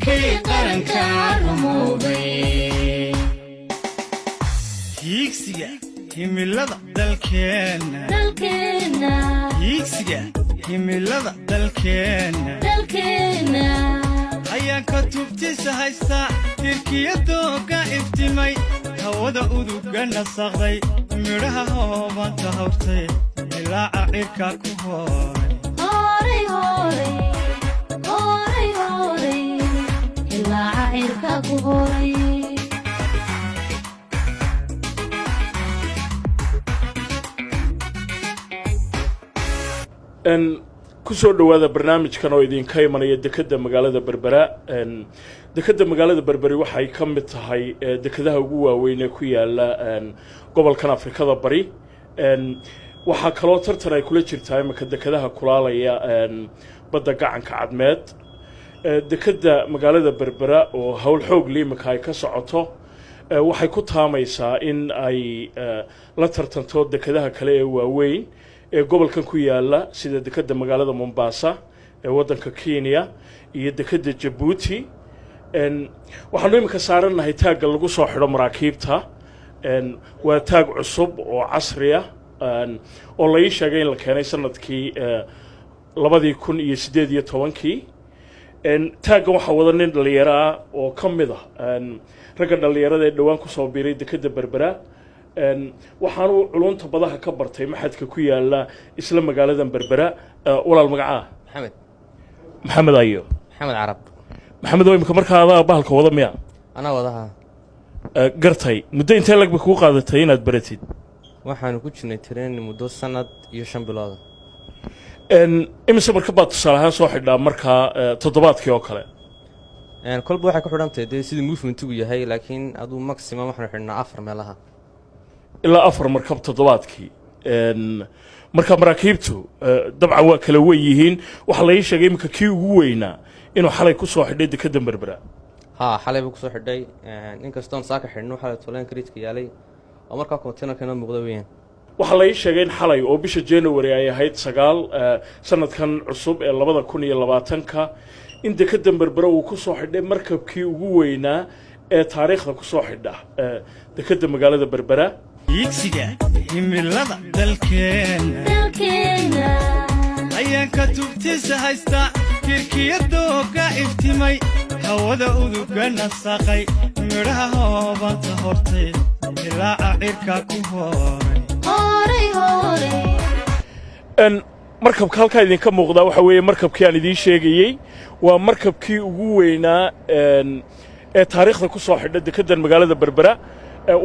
كي قرنكا رموبي هيكسيا himilada dalkeena hiigsiga himilada dalkeena ayaan ka tubtisa haysta tirkiyadooga iftimay hawada uduga nasaqday midhaha hoobanta hawrtay ilaa cirka ku hooray ilaa cirka ku hooray kusoo dhawaada barnaamijkan oo idinka imanaya dekada magaalada Berbera dekada magaalada Berberi waxay ka mid tahay dekadaha ugu waaweyn ee ku yaala gobolkan Afrikada Bari waxa kale oo tartan ay kula jirtaa imika dekadaha kulaalaya badda gacanka cadmeed dekada magaalada Berbera oo hawl xoog liimka ay ka socoto waxay ku taamaysaa in ay la tartanto dekadaha kale ee waaweyn gobolkan ku yaala sida dekada magaalada Mombasa ee wadanka Kenya iyo dekada Djibouti waxaanu imika saaranahay taag lagu soo xidho maraakiibta waa taag cusub oo casri ah oo la sheegay in la keenay sanadkii 2018 taagan waxa wada nin dhalinyaro ah oo kamid ah ragga dhalinyarada ee dhawaan ku soo biiray dekada Berbera waxaanu culunta badaha ka bartay maxadka ku yaala isla magaalada Berbera walaal magaca maxamed ayo maxamed arab maxamed oo imika markaa bahalka wada miya ana wadaha gartay muddo intee lag ku qaadatay inaad baratid waxaan ku jirnay tareen muddo sanad iyo 5 bilood imisa marka baad tusaalahaan soo xidhaa markaa toddobaadkii oo kale kolba waxay ku xidhantahay sidii movement-u yahay laakiin aduu maximum waxaan xidhnaa 4 meelaha ilaa 4 markab toddobaadkii marka maraakiibtu dabcan waa kala weyn yihiin waxa la sheegay imika kii ugu weynaa inuu xalay ku soo xidhay dekada Berbera xalay buu ku soo xidhay inkastoo saaka xidhno xalay tolan kriiska yaalay oo markaa container-kana muuqda weeyaan waxa la sheegay in xalay oo bisha January ay ahayd 9 sanadkan cusub ee 2020ka in dekada Berbera uu ku soo xidhay markabkii ugu weynaa ee taariikhda ku soo xidha dekada magaalada Berbera hiigsiga himilada dalkeena ayaan ka tubtisa haysta tirkiyadooga iftimay hawada uduga nasaqay midhaha hoobanta hortay ilaa cirka ku hooray markabka halka idinka muuqda waxa weeye markabkii aan idin sheegayay waa markabkii ugu weynaa ee taariikhda ku soo xidha dekada magaalada Berbera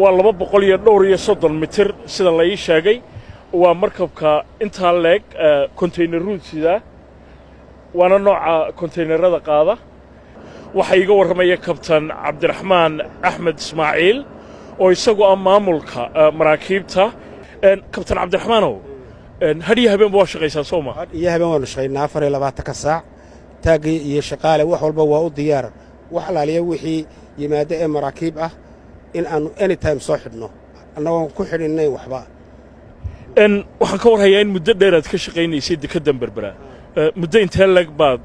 waa 230 mitir sida la sheegay waa markabka inta leeg container route sida waana nooca containerada qaada waxa iga waramaya kabtan Cabdiraxmaan Axmed Ismaaciil oo isagu maamulka maraakiibta kabtan Cabdiraxmaanow hadiya habeen waa shaqaysan Soomaa hadiya habeen waa shaqaynaa 24 saac taagi iyo shaqaale wax walba waa u diyaar wax alaaliya wixii yimaado ee maraakiib ah in aanu anytime soo xidhno annagoo ku xidhinay waxba waxaan ka warhayaa in muddo dheer aad ka shaqaynaysay dekada Berbera muddo intee lag baad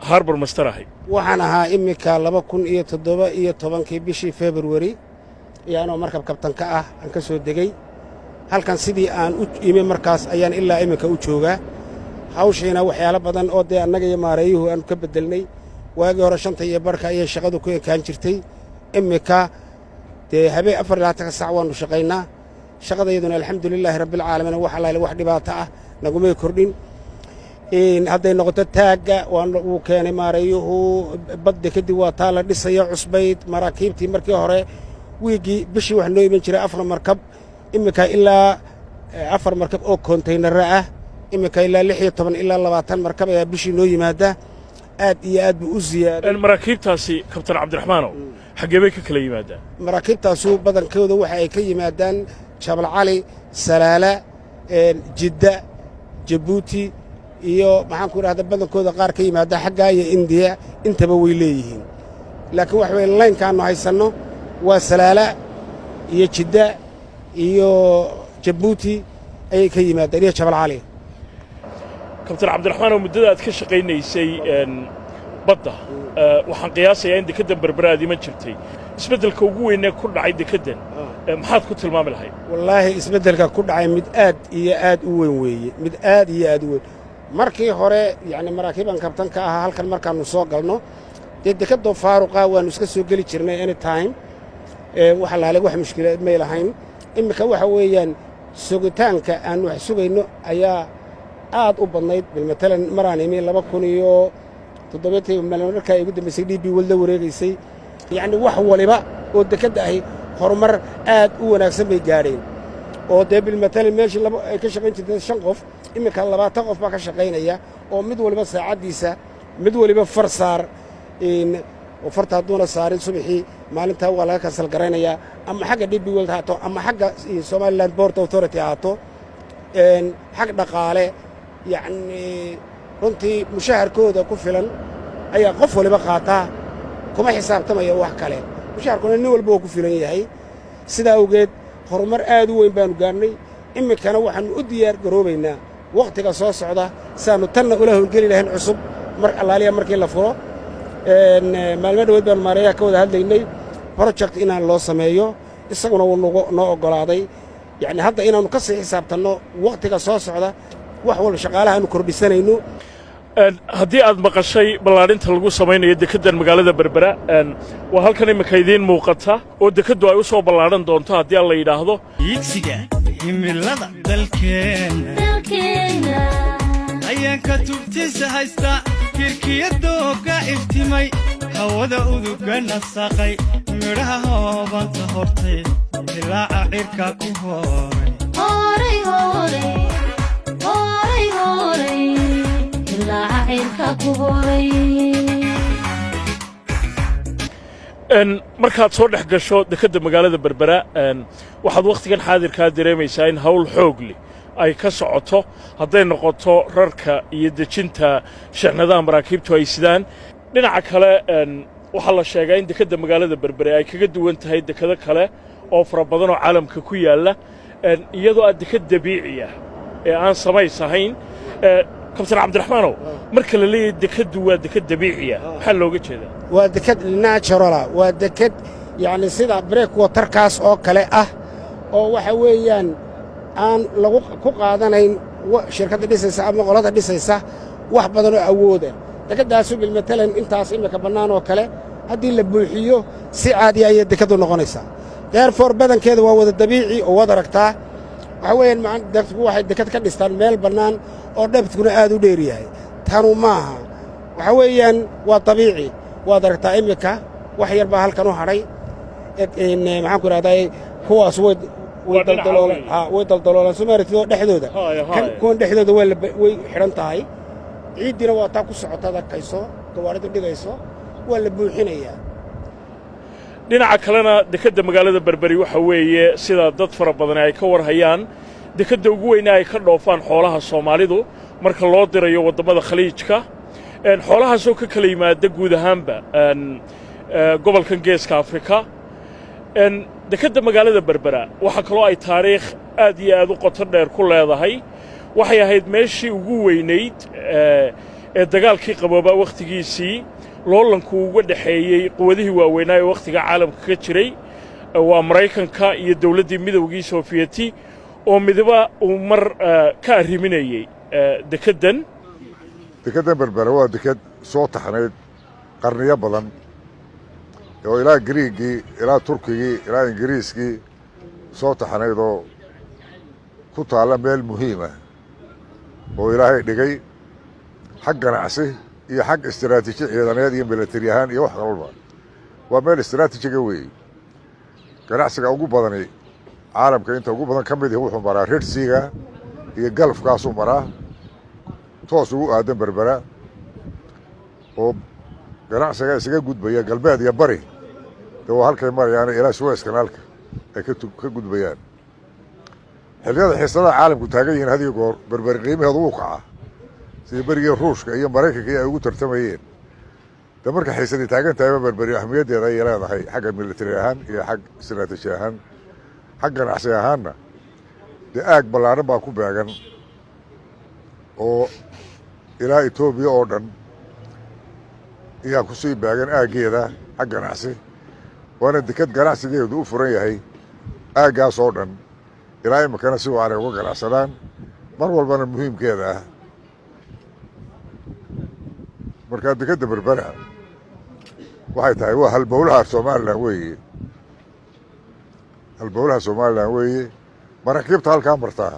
harbor master ahay waxaan ahaa imika 2017 bishii February ayaanoo markab kabtan ka ah aan ka soo degay halkan sidii aan u imi markaas ayaan ilaa imika u joogaa hawshiina waxyaalo badan oo dee annaga iyo maareeyuhu aan ka bedelnay waagii hore 5 iyo barka ayay shaqadu ku ekaan jirtay imika dee habeen 24 saac waanu shaqaynaa shaqadayaduna alxamdulilaahi rabbil caalamiin waxa la wax dhibaato ah naguma kordhin hadday noqoto taaga uu keenay maareeyuhu badda kadib waa taa la dhisayo cusbayd maraakiibtii markii hore wiigii bishii wax noo iman jiray 4 markab imika ilaa 4 markab oo container ah imika ilaa 16 ilaa 20 markab ayaa bishii noo yimaada aad iyo aad buu u ziyaaday maraakiibtaasi kabtan Cabdiraxmaanow xagee bay ka kala yimaadaan maraakiibtaasu badankooda waxa ay ka yimaadaan Jabal Cali Salaala Jidda Djibouti iyo maxaan ku raahdaa badankooda qaar ka yimaada xagga iyo India intaba way leeyihiin laakiin wax weyn line-kaanu haysanno waa Salaala iyo Jidda iyo Djibouti ay ka yimaadaan iyo Jabal Cali كابتن عبد الرحمن ومدة كشقينيسي badda waxaan qiyaasayaa in dekeddan berbera aad iman jirtay isbeddelka ugu weynee ku dhacay dekeddan maxaad ku tilmaami lahayd wallaahi isbeddelka ku dhacay mid aad iyo aad u weyn weeye mid aad iyo aad u weyn markii hore yacni maraakiiban kabtanka ahaa halkan markaannu soo galno dee dekeddoo faaruqa waannu iska soo geli jirnay any time wax allaale wax mushkilaad may lahayn iminka waxa weeyaan sugitaanka aannu wax sugayno ayaa aad u badnayd bilmatalan maraan imi 2007 markaa igu dambaysay DP World la wareegaysay yacni wax waliba oo dekedda ahi horumar aad u wanaagsan bay gaadheen oo dee bilmatalan meeshii ay ka shaqayn jirteen 5 qof iminka 20 qof baa ka shaqaynaya oo mid waliba saacaddiisa mid waliba far saar oo farta hadduuna saarin subaxii maalintaa waa laga kansal garaynayaa ama xagga DP World haato ama xagga Somaliland Port Authority haato xag dhaqaale yacni runtii mushaharkooda ku filan ayaa qof waliba qaataa kuma xisaabtamaya wax kale mushaharkuna nin walba oo ku filan yahay sidaa awgeed horumar aad u weyn baanu gaarnay iminkana waxaannu u diyaar garoobaynaa wakhtiga soo socda siaannu tanna ula howlgeli lahayn cusub mar allaaliya markii la furo maalmo dhoweed baanu maareeyaha ka wada hadlaynay project inaan loo sameeyo isaguna wuu noo oggolaaday yacni hadda inaannu ka sii xisaabtanno wakhtiga soo socda wax walba shaqaalahaannu kordhisanayno haddii aad maqashay ballaadhinta lagu samaynayo dekeddan magaalada berbera waa halkan iminka idiin muuqata oo dekeddu ay u soo ballaadhan doonto haddii aan la yidhaahdo iigsiga himilada dalkeenna ayaanka tubtiisa haysta kirkiyadooga iftimay hawada uduga nasaqay midhaha hoobanta hortay dilaaca cirka ku horay ilaaca cirka ku horay markaad soo dhex gasho dekedda magaalada berbera waxaad wakhtigan xaadirkaa dareemaysaa in hawl xoog leh ay ka socoto hadday noqoto rarka iyo dejinta shixnadaha maraakiibtu ay sidaan dhinaca kale waxaa la sheegaa in dekedda magaalada berbere ay kaga duwan tahay dekedo kale oo fara badan oo caalamka ku yaalla iyadoo aad deked dabiiciya ee aan samays ahayn kabtan cabdiraxmaanow marka la leeyahay dekeddu waa deked dabiiciya maxaa looga jeedaa waa deked naturala waa deked yacni sida break waterkaas oo kale ah oo waxa weeyaan aan lagu ku qaadanayn shirkadda dhisaysa ama qolada dhisaysa wax badan oo awooda dekeddaasu bilmatalan intaas imika bannaan oo kale haddii la buuxiyo si caadiya ayay dekeddu noqonaysaa therefore badankeeda waa wada dabiici oo wad aragtaa waxa weeyaan dadku waxay deked ka dhistaan meel bannaan oo dhabtkuna aad u dheer yahay tanu maaha waxa weeyaan waa dabiici waad aragtaa imika wax yar baa halkan u hadhay maxaan ku idhahdaa kuwaas way daldaloolaan somaartidoo dhexdooda kuwan dhexdooda way xidhan tahay ciiddina waa taa ku socotaad arkayso gawaaridu dhigayso waa la buuxinayaa dhinaca kalena dekedda magaalada berberi waxa weeye sida dad fara badani ay ka war hayaan dekedda ugu weyne ay ka dhoofaan xoolaha soomaalidu marka loo dirayo waddammada khaliijka xoolahaasoo ka kala yimaada guud ahaanba gobolkan geeska afrika dekedda magaalada berbera waxaa kaloo ay taariikh aad iyo aad u qoto dheer ku leedahay waxay ahayd meeshii ugu weynayd ee dagaalkii qaboobaa wakhtigiisii loolanku uga dhexeeyey quwadihii waaweynaa ee wakhtiga caalamka ka jiray waa maraykanka iyo dawladdii midowgii soofiyeti oo midiba uu mar ka arriminayey dekeddan berbera waa deked soo taxnayd qarniyo badan oo ilaa griigii ilaa turkigii ilaa ingiriiskii soo taxnayd oo ku taalla meel muhiima oo ilaahay dhigay xag ganacsi iyo xag istiraatiiji ciidaneed iyo milatari ahaan iyo wax kalolba waa meel istiraatiijiga weeye ganacsiga ugu badani caalamka inta ugu badan ka mid ihi wuxuu maraa redsiga iyo galfkaasuu maraa toos ugu aadan berbera oo ganacsiga isaga gudbaya galbeed iyo bari de waa halkay marayaan ilaa suweys kanaalka ay ka gudbayaan xilliyada xiisadaha caalamku taagan yihiin had iyo goor berberi qiimaheedu wuu kacaa sidii berigii ruushka iyo maraykankii ay ugu tartamayeen de marka xiisadii taagan tahayba berberi ahmiyaddeeda ayay leedahay xagga militari ahaan iyo xag istiraatiiji ahaan xag ganacsi ahaanna dee aag ballaaran baa ku beegan oo ilaa etoobiya oo dhan ayaa ku sii baagan aaggeeda xag ganacsi waana deked ganacsigeedu u furan yahay aaggaas oo dhan ilaa iminkana si waanay uga ganacsadaan mar walbana muhiimkeeda ah markaa dekedda berbera waxay tahay waa halbowlaha somalilan weeye halbowlaha somalilan weeye maraakiibta halkaa martaa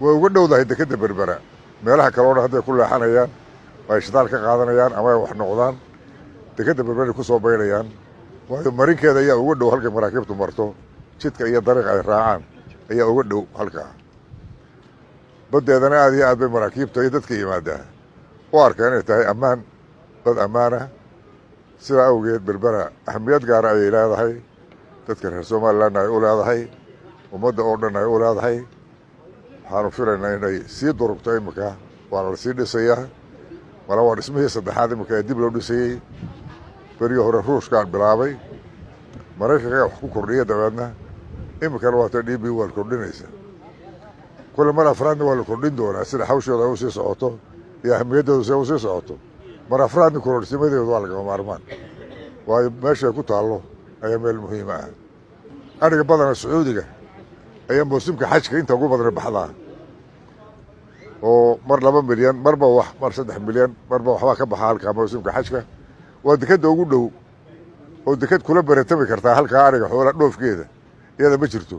way uga dhowdahay dekedda berbera meelaha kale o dhan hadday ku leexanayaan ay shidaal ka qaadanayaan ama ay wax noqdaan dekedda berberay ku soo baydhayaan waayo marinkeeda ayaa uga dhow halkay maraakiibtu marto jidka iyo dariiq ay raacaan ayaa uga dhow halkaa baddeedana aad iyo aad bay maraakiibta iyo dadka yimaadaa u arkaa inay tahay ammaan dad ammaanah sidaa awgeed berbera ahamiyad gaara ayay leedahay dadka reer somalilanna ay u leedahay ummadda oo dhan ay u leedahay waxaanu filaynaa inay sii durugto iminka waana la sii dhisayaa mala waa dhismihii saddexaad iminka ee dib loo dhisayey berigii hore ruushkaan bilaabay maraykanka wax ku kordhiya dabeedna iminkana waata DB waa la kordhinaysa kule mar afraadna waa la kordhin doonaa sida hawshooda u sii socoto iyo ahamiyaddeedu si u sii socoto mar afraadna kororsimadeedu waa lagama maarmaan waayo meeshay ku taallo ayaa meel muhiima ah adhiga badana sacuudiga ayaa mawsimka xajka inta ugu badana baxdaa oo mar 2 milyan marba wax mar 3 milyan marba waxbaa ka baxa halkaa mawsimka xajka waa dekedda ugu dhow oo deked kula baratami kartaa halkaa adhiga xoola dhoofkeeda iyada ma jirto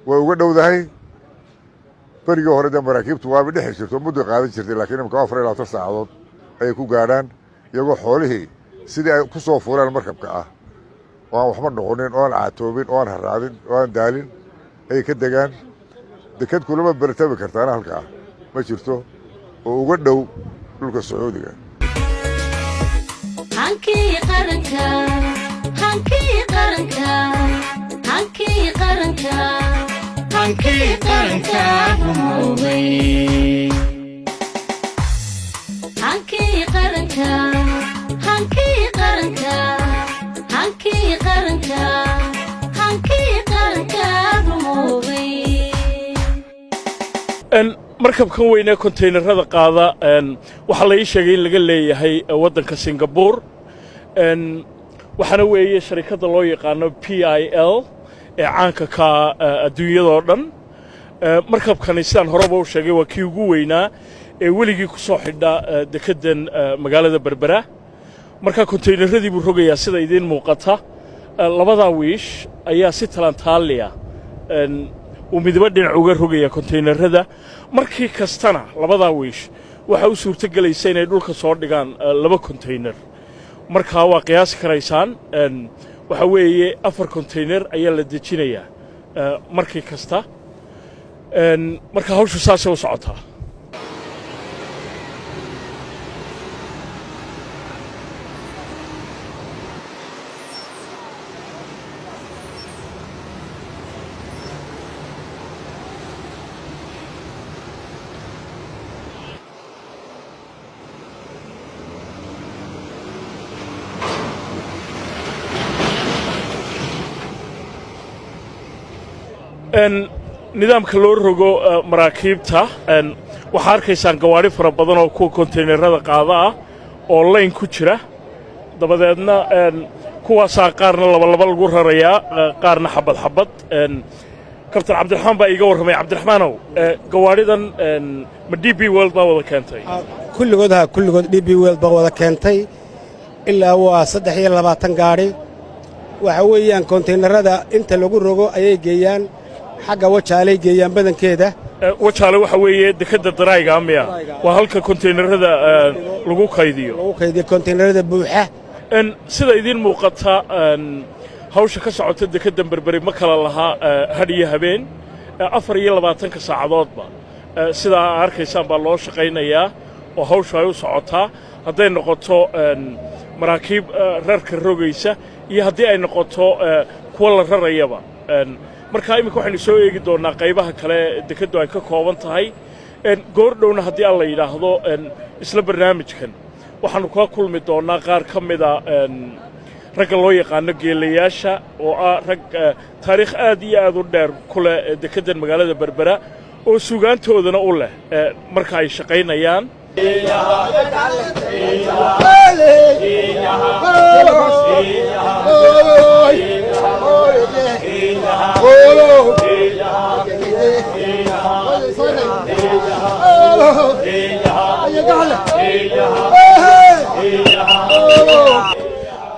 way uga dhowdahay berigii hore dee maraakiibtu waaba dhexi jirto muddo qaadan jirtay laakiin imika 24 saacadood ayay ku gaadhaan iyagoo xoolihii sidii ay ku soo fuuleen markabka ah oo aan waxba noqonin oo aan caatoobin oo aan haraadin oo aan daalin ayay ka degaan deked kulama baratami kartaana halkaa ma jirto oo uga dhow dhulka sacuudiga hankii qaranka hankii qaranka hankii qaranka hankii qaranka rumoobay hankii qaranka hankii qaranka hankii qaranka hankii qaranka rumoobay markabkan weynee konteynerada qaada waxaa la ii sheegay in laga leeyahay waddanka Singapore waxaana weeye sharikadda loo yaqaano PIL ee caanka ka adduunyadoo dhan markabkani sidaan horeba u sheegay waa kii ugu weynaa ee weligii ku soo xidha dekeddan magaalada berbera markaa konteyneradii buu rogayaa sida idiin muuqata labadaa wiish ayaa si talantaaliya uu midba dhinac uga rogaya konteynerada markii kastana labadaa wiish waxa u suurto gelaysa inay dhulka soo dhigaan 2 konteyner markaa waa qiyaasi karaysaan waxa weeye 4 konteyner ayaa la dejinayaa markii kasta markaa hawshu saasay u socotaa nidaamka loo rogo maraakiibta waxaa arkaysaan gawaari fara badan oo kuwa konteynerada qaada ah oo layn ku jira dabadeedna kuwaasaa qaarna laba lagu rarayaa qaarna xabad kabtan cabdiraxmaan baa iiga warramay cabdiraxmaanow gawaaridan ma DB World baa wada keentay kulligood DB World baa wada keentay ilaa waa 23 gaari waxa weeyaan konteynerada inta lagu rogo ayay geeyaan xagga wajaalay geeyaan badankeeda wajaale waxa weeye dekedda darayga amiya waa halka konteynerada lagu kaydiyo konteynerada buuxa sida idiin muuqata hawsha ka socota dekedda berberi ma kala lahaa had iyo habeen 24 saacadoodba sidaa arkaysaan baa loo shaqaynayaa oo hawshu ay u socotaa hadday noqoto maraakiib rarka rogaysa iyo haddii ay noqoto kuwa la rarayaba markaa iminka waxaynu soo eegi doonnaa qaybaha kale dekeddu ay ka kooban tahay goor dhowna haddii aan la yidhaahdo isla barnaamijkan waxaannu kula kulmi doonnaa qaar ka mida ragga loo yaqaano geelayaasha oo ah rag taariikh aad iyo aad u dheer ku leh dekeddan magaalada berbera oo sugaantoodana u leh marka ay shaqaynayaan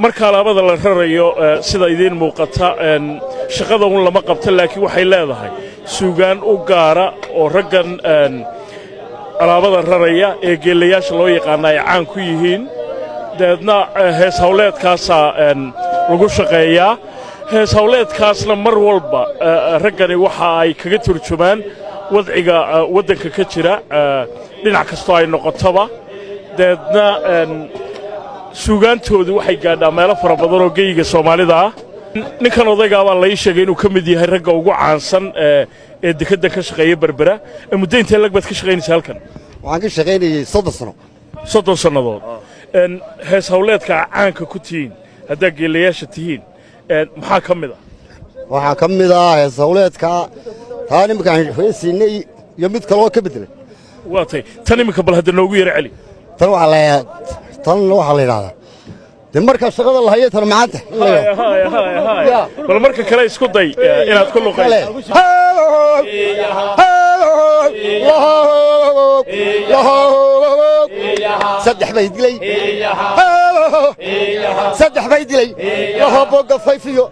marka alaabada la rarayo sida idiin muuqata shaqada un lama qabto laakiin waxay leedahay suugaan u gaara oo raggan alaabada raraya ee geelayaasha loo yaqaana ay caan ku yihiin dabeedna hees hawleedkaasaa lagu shaqeeyaa hees hawleedkaasna mar walba raggani waxa ay kaga turjumaan wadciga waddanka ka jira dhinac kastoo ay noqotoba dabeedna suugaantoodu waxay gaadhaa meelo fara badan oo geyiga soomaalida ah ninkan odaygaa baa la ii sheegay inuu ka mid yahay ragga ugu caansan ee dekeddan ka shaqeeya berbera muddo intee lag baad ka shaqaynaysa halkan waxaan ka shaqaynayay 30 sano 30 sannadood hees hawleedka caanka ku tihiin haddaa geelayaasha tihiin maxaa ka mid ah waxaa ka mid ah hees hawleedka taan imkaan heesiinay iyo mid kale oo ka bedelay waatay tan iminka bal hadda noogu yara celi tan waxaa la yidhaahdaa de markaa shaqada la hayo tan maanta bal marka kale isku day inaad ku luqayso saddex bay dilay yahay boga fayfiyo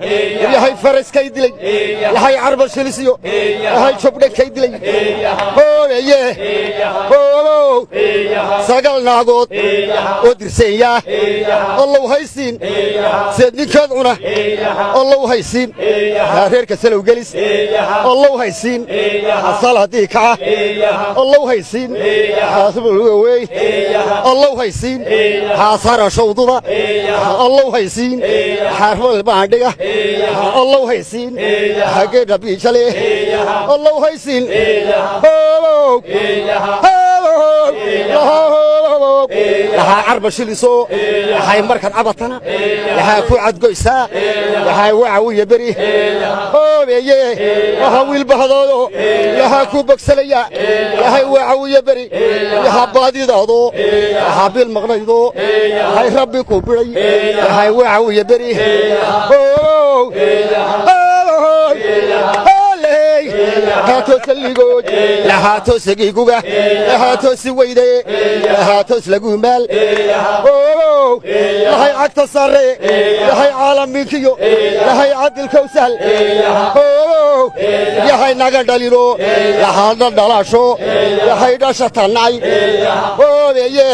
yahay faraskay dilay yahay carba shilisiyo yahay jobdhekay dilay hooye sagal naagood oo dirseeya allow haysiin seed ninkeed cuna allow haysiin reerka salow gelis allow haysiin asal haddii kaca allow haysiin xaasibulugawey allow haysiin xaasara shawduda allow haysiin xaarbal baandhiga allow haysiin hageedha biijale allow haysiin lahaa carba shiliso waxay markaad cabatana waxaa ku cadgoysaa waxaa wacawiya beri hoobeeye waxa wiilbahadoodo waxaa ku bogsalaya waxay wacawiya beri waxaa baadidaado waxaa bil maqnaydo waxay rabbi ku bidhay waxay wacawiya beri lahaatos ligood lahaatos giguga lahaatos weyde lahaatos lagumaal lahay cagta sare lahay caalamminkiyo lahay cadilkow sahl yahay naga dhalino lahaadna dhalaasho yahay dhasha tannay hoobeeye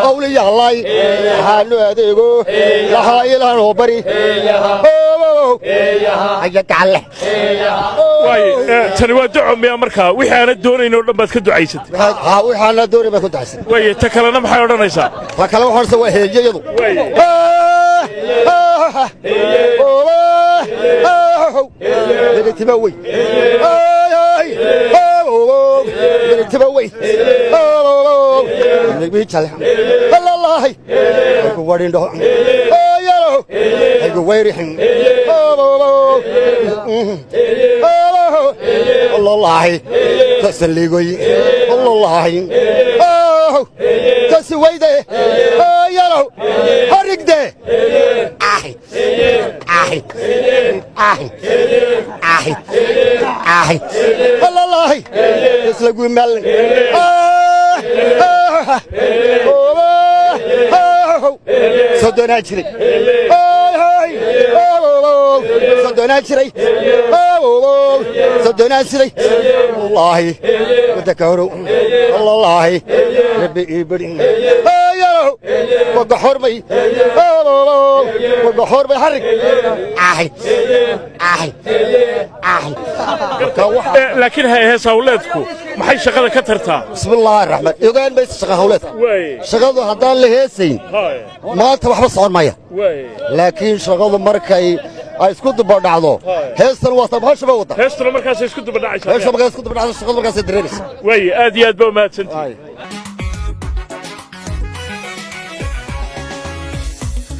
awliyaalay waxaanu adeego lahaa ilaanoo bari tani waa duco miyaa markaa wixii aanad doonayn oo dhan baad ka ducaysatay wixii aanad doonayn baad ku ducaysatay waaye ta kalena maxay odhanaysaa ta kale waxaa waa heejayadu degetiba wey degetiba wey allaahi aygu wadhindho yalo aygu wayrixin allaahi tasaligoy allaahi tasi weyde yalo harigde allaahi taslagu mal sodonaa jiray sodonaa jiray allaahi wadaka horow allaahi rabbi ii bari wagaxormay harig laakiin hees hawleedku maxay shaqada ka tartaa bismillaahi raxmaan ogaan maysa shaqa hawleedka shaqadu haddaan la heesayn maanta waxba socon maya laakiin shaqadu markay ay isku dubadhacdo heestan waa tabhashaba wada heestuna markaasay isku dubadhacaysaa heestan markay isku dubadhacdo shaqadu markaasay dareeraysa waaye aad iyo aad baa umahadsantihiin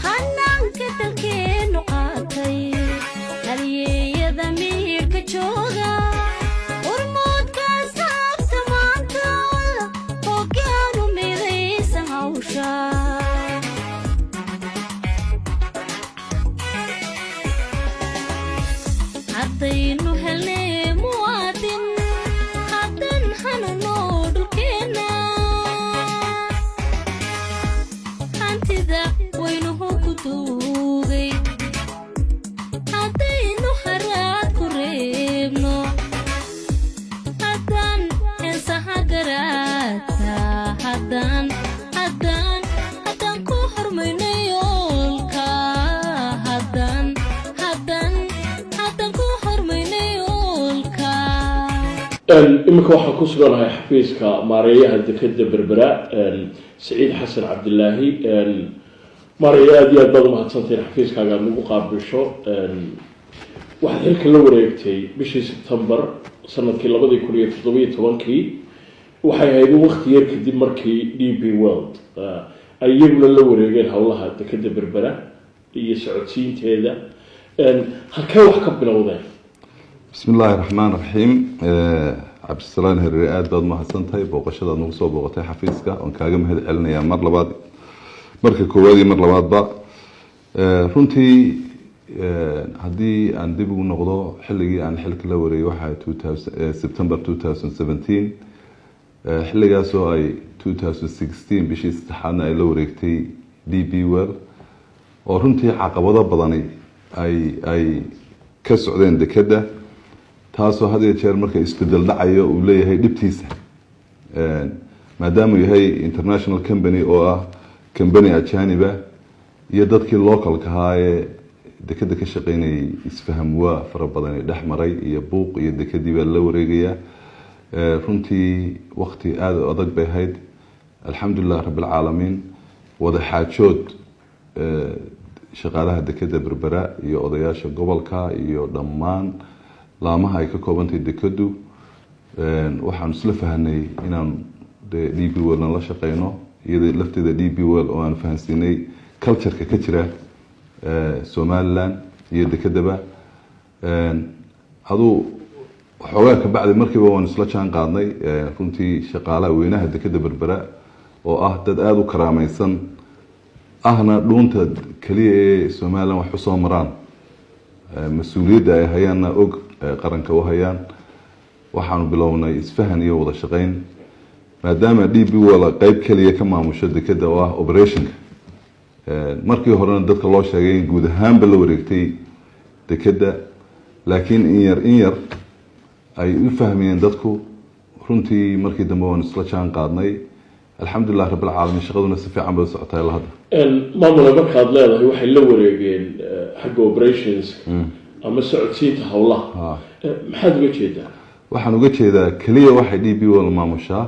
hanaanka dalkeennu qaatay halyeeyada miirka jooga urmoodkaasa haddaynu helnay muwaadin haddan hanano dhulkeena hantida waynuhu ku duugay haddaynu haraad ku reebno haddan heesaha garaadka haddan ku hormayno yoolka haddan ku hormayno yoolka iminka waxaan ku suganahay xafiiska maareeyaha dekeda berbera saciid xasan cabdilaahi maareeya aad iyo aad baad umahadsantahin xafiiskaaga aad nagu qaabilsho waxaad xilka la wareegtay bishii sebtembar sanadkii 2017 waxay ahayd waqti yar kadib markii DP World ay iyaguna la wareegeen howlaha dekeda berbera iyo socodsiinteeda halkee wax ka bilowdeen بسم الله الرحمن الرحيم عبد السلام هريري aad baad mahadsantahay booqashada nagu soo booqatay xafiiska oon kaaga mahad celinayaa mar labaad marka koowaad iyo mar labaadba runtii haddii aan dib ugu noqdo xilligii aan xilka la wareegay waxa September 2017 xilligaas oo ay 2016 bishii saddexaadna ay la wareegtay DP World oo runtii caqabado badan ay ka socdeen dekeda taasoo had iyo jeer marka isbedel dhacayo uu leeyahay dhibtiisa maadaama yahay international company oo ah company ajaniba iyo dadkii localka ahaa ee dekeda ka shaqeynayay isfaham waa fara badan ee dhex maray iyo buuq iyo dekedii baa la wareegayaa runtii waqti aad u adag bay ahayd alxamdulilah rabbil caalamiin wada xaajood shaqaalaha dekeda berbera iyo odayaasha gobolka iyo dhammaan laamaha ay ka koobantahay dekedu waxaan isla fahanay inaan DP World la shaqeyno iyada lafteeda DP World oo aan fahansinay culture-ka ka jira Somaliland iyo dekedaba aduu xoogaa ka bacdi markiiba waan isla jaan qaadnay runtii shaqaalaha weynaha dekeda berbera oo ah dad aad u karaamaysan ahna dhuunta kaliya ee Somaliland wax u soo maraan mas'uuliyadda ay hayaanna og qaranka u hayaan waxaanu bilownay isfahan iyo wada shaqeyn maadaama DP World qayb kaliya ka maamusho dekeda oo ah operation markii horena dadka loo sheegay in guud ahaanba la wareegtay dekeda laakiin in yar ay u fahmeen dadku runtii markii dambe waan isla jaan qaadnay alxamdulilah rabbil caalamiin shaqaduna si fiican bay u socotay ilaa hadda maamula markaad leedahay waxay la wareegeen xagga operations ama socodsiinta howlaha maxaad uga jeedaa waxaan uga jeedaa kaliya waxay DP World maamushaa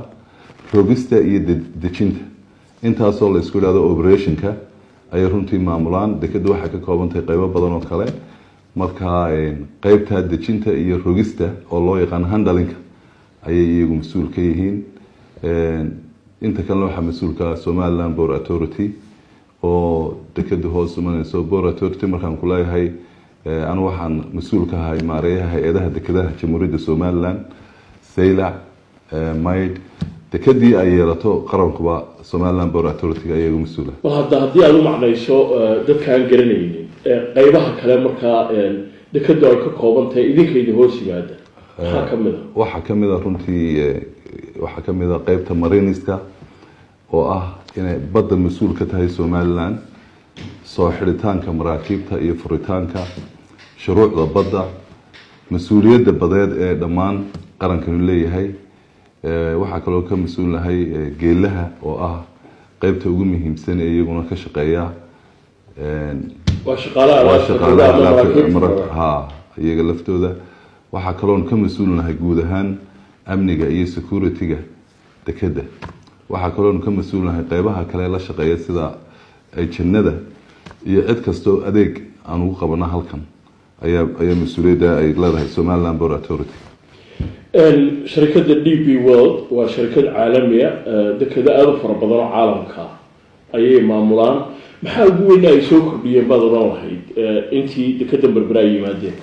rogista iyo dejinta intaasoo la isku yiraahdo operationka ay runtii maamulaan dekeda waxay ka kooban tahay qaybo badan oo kale marka qaybta dejinta iyo rogista oo loo yaqaan handling ayay iyagu mas'uul ka yihiin inta kale waxa mas'uulka Somaliland Port Authority oo dekeda hoos imanayso Port Authority markaan ku leeyahay أنا waxaan mas'uul ka ahay maareeyaha hay'adaha dekedaha Jamhuuriyadda Somaliland Saylac Mayd dekedii ay yeelato qarankuba Somaliland Port Authority ayagu mas'uul ah haddii aad u macnayso dadkaan garanaynin qaybaha kale marka dekedu ay ka kooban tahay idinkayda hoos yimaada waxa kamid ah runtii waxa kamid ah qaybta mariniska oo ah inay badda mas'uul ka tahay Somaliland soo xiritaanka maraakiibta iyo furitaanka shuruucda badda mas'uuliyadda badeed ee dhammaan qarankan leeyahay waxa kale oo ka mas'uulahay geelaha oo ah qaybta ugu muhiimsan ee iyaguna ka shaqeeya waa shaqaalaha iyaga laftooda waxa kale oo ka mas'uulnahay guud ahaan amniga iyo security-ga dekeda waxa kale oo ka mas'uulnahay qaybaha kale la shaqeeya sida ay jannada iyo cid kasto adeeg aan ugu qabana halkan ayaa mas'uuliyadda ay leedahay Somaliland Port Authority shirkadda DP World waa shirkad caalami ah dekeda aad u fara badan oo caalamka ayay maamulaan maxaa ugu weyn ay soo kordhiyeen baad oran lahayd intii dekeda berbera ay yimaadeen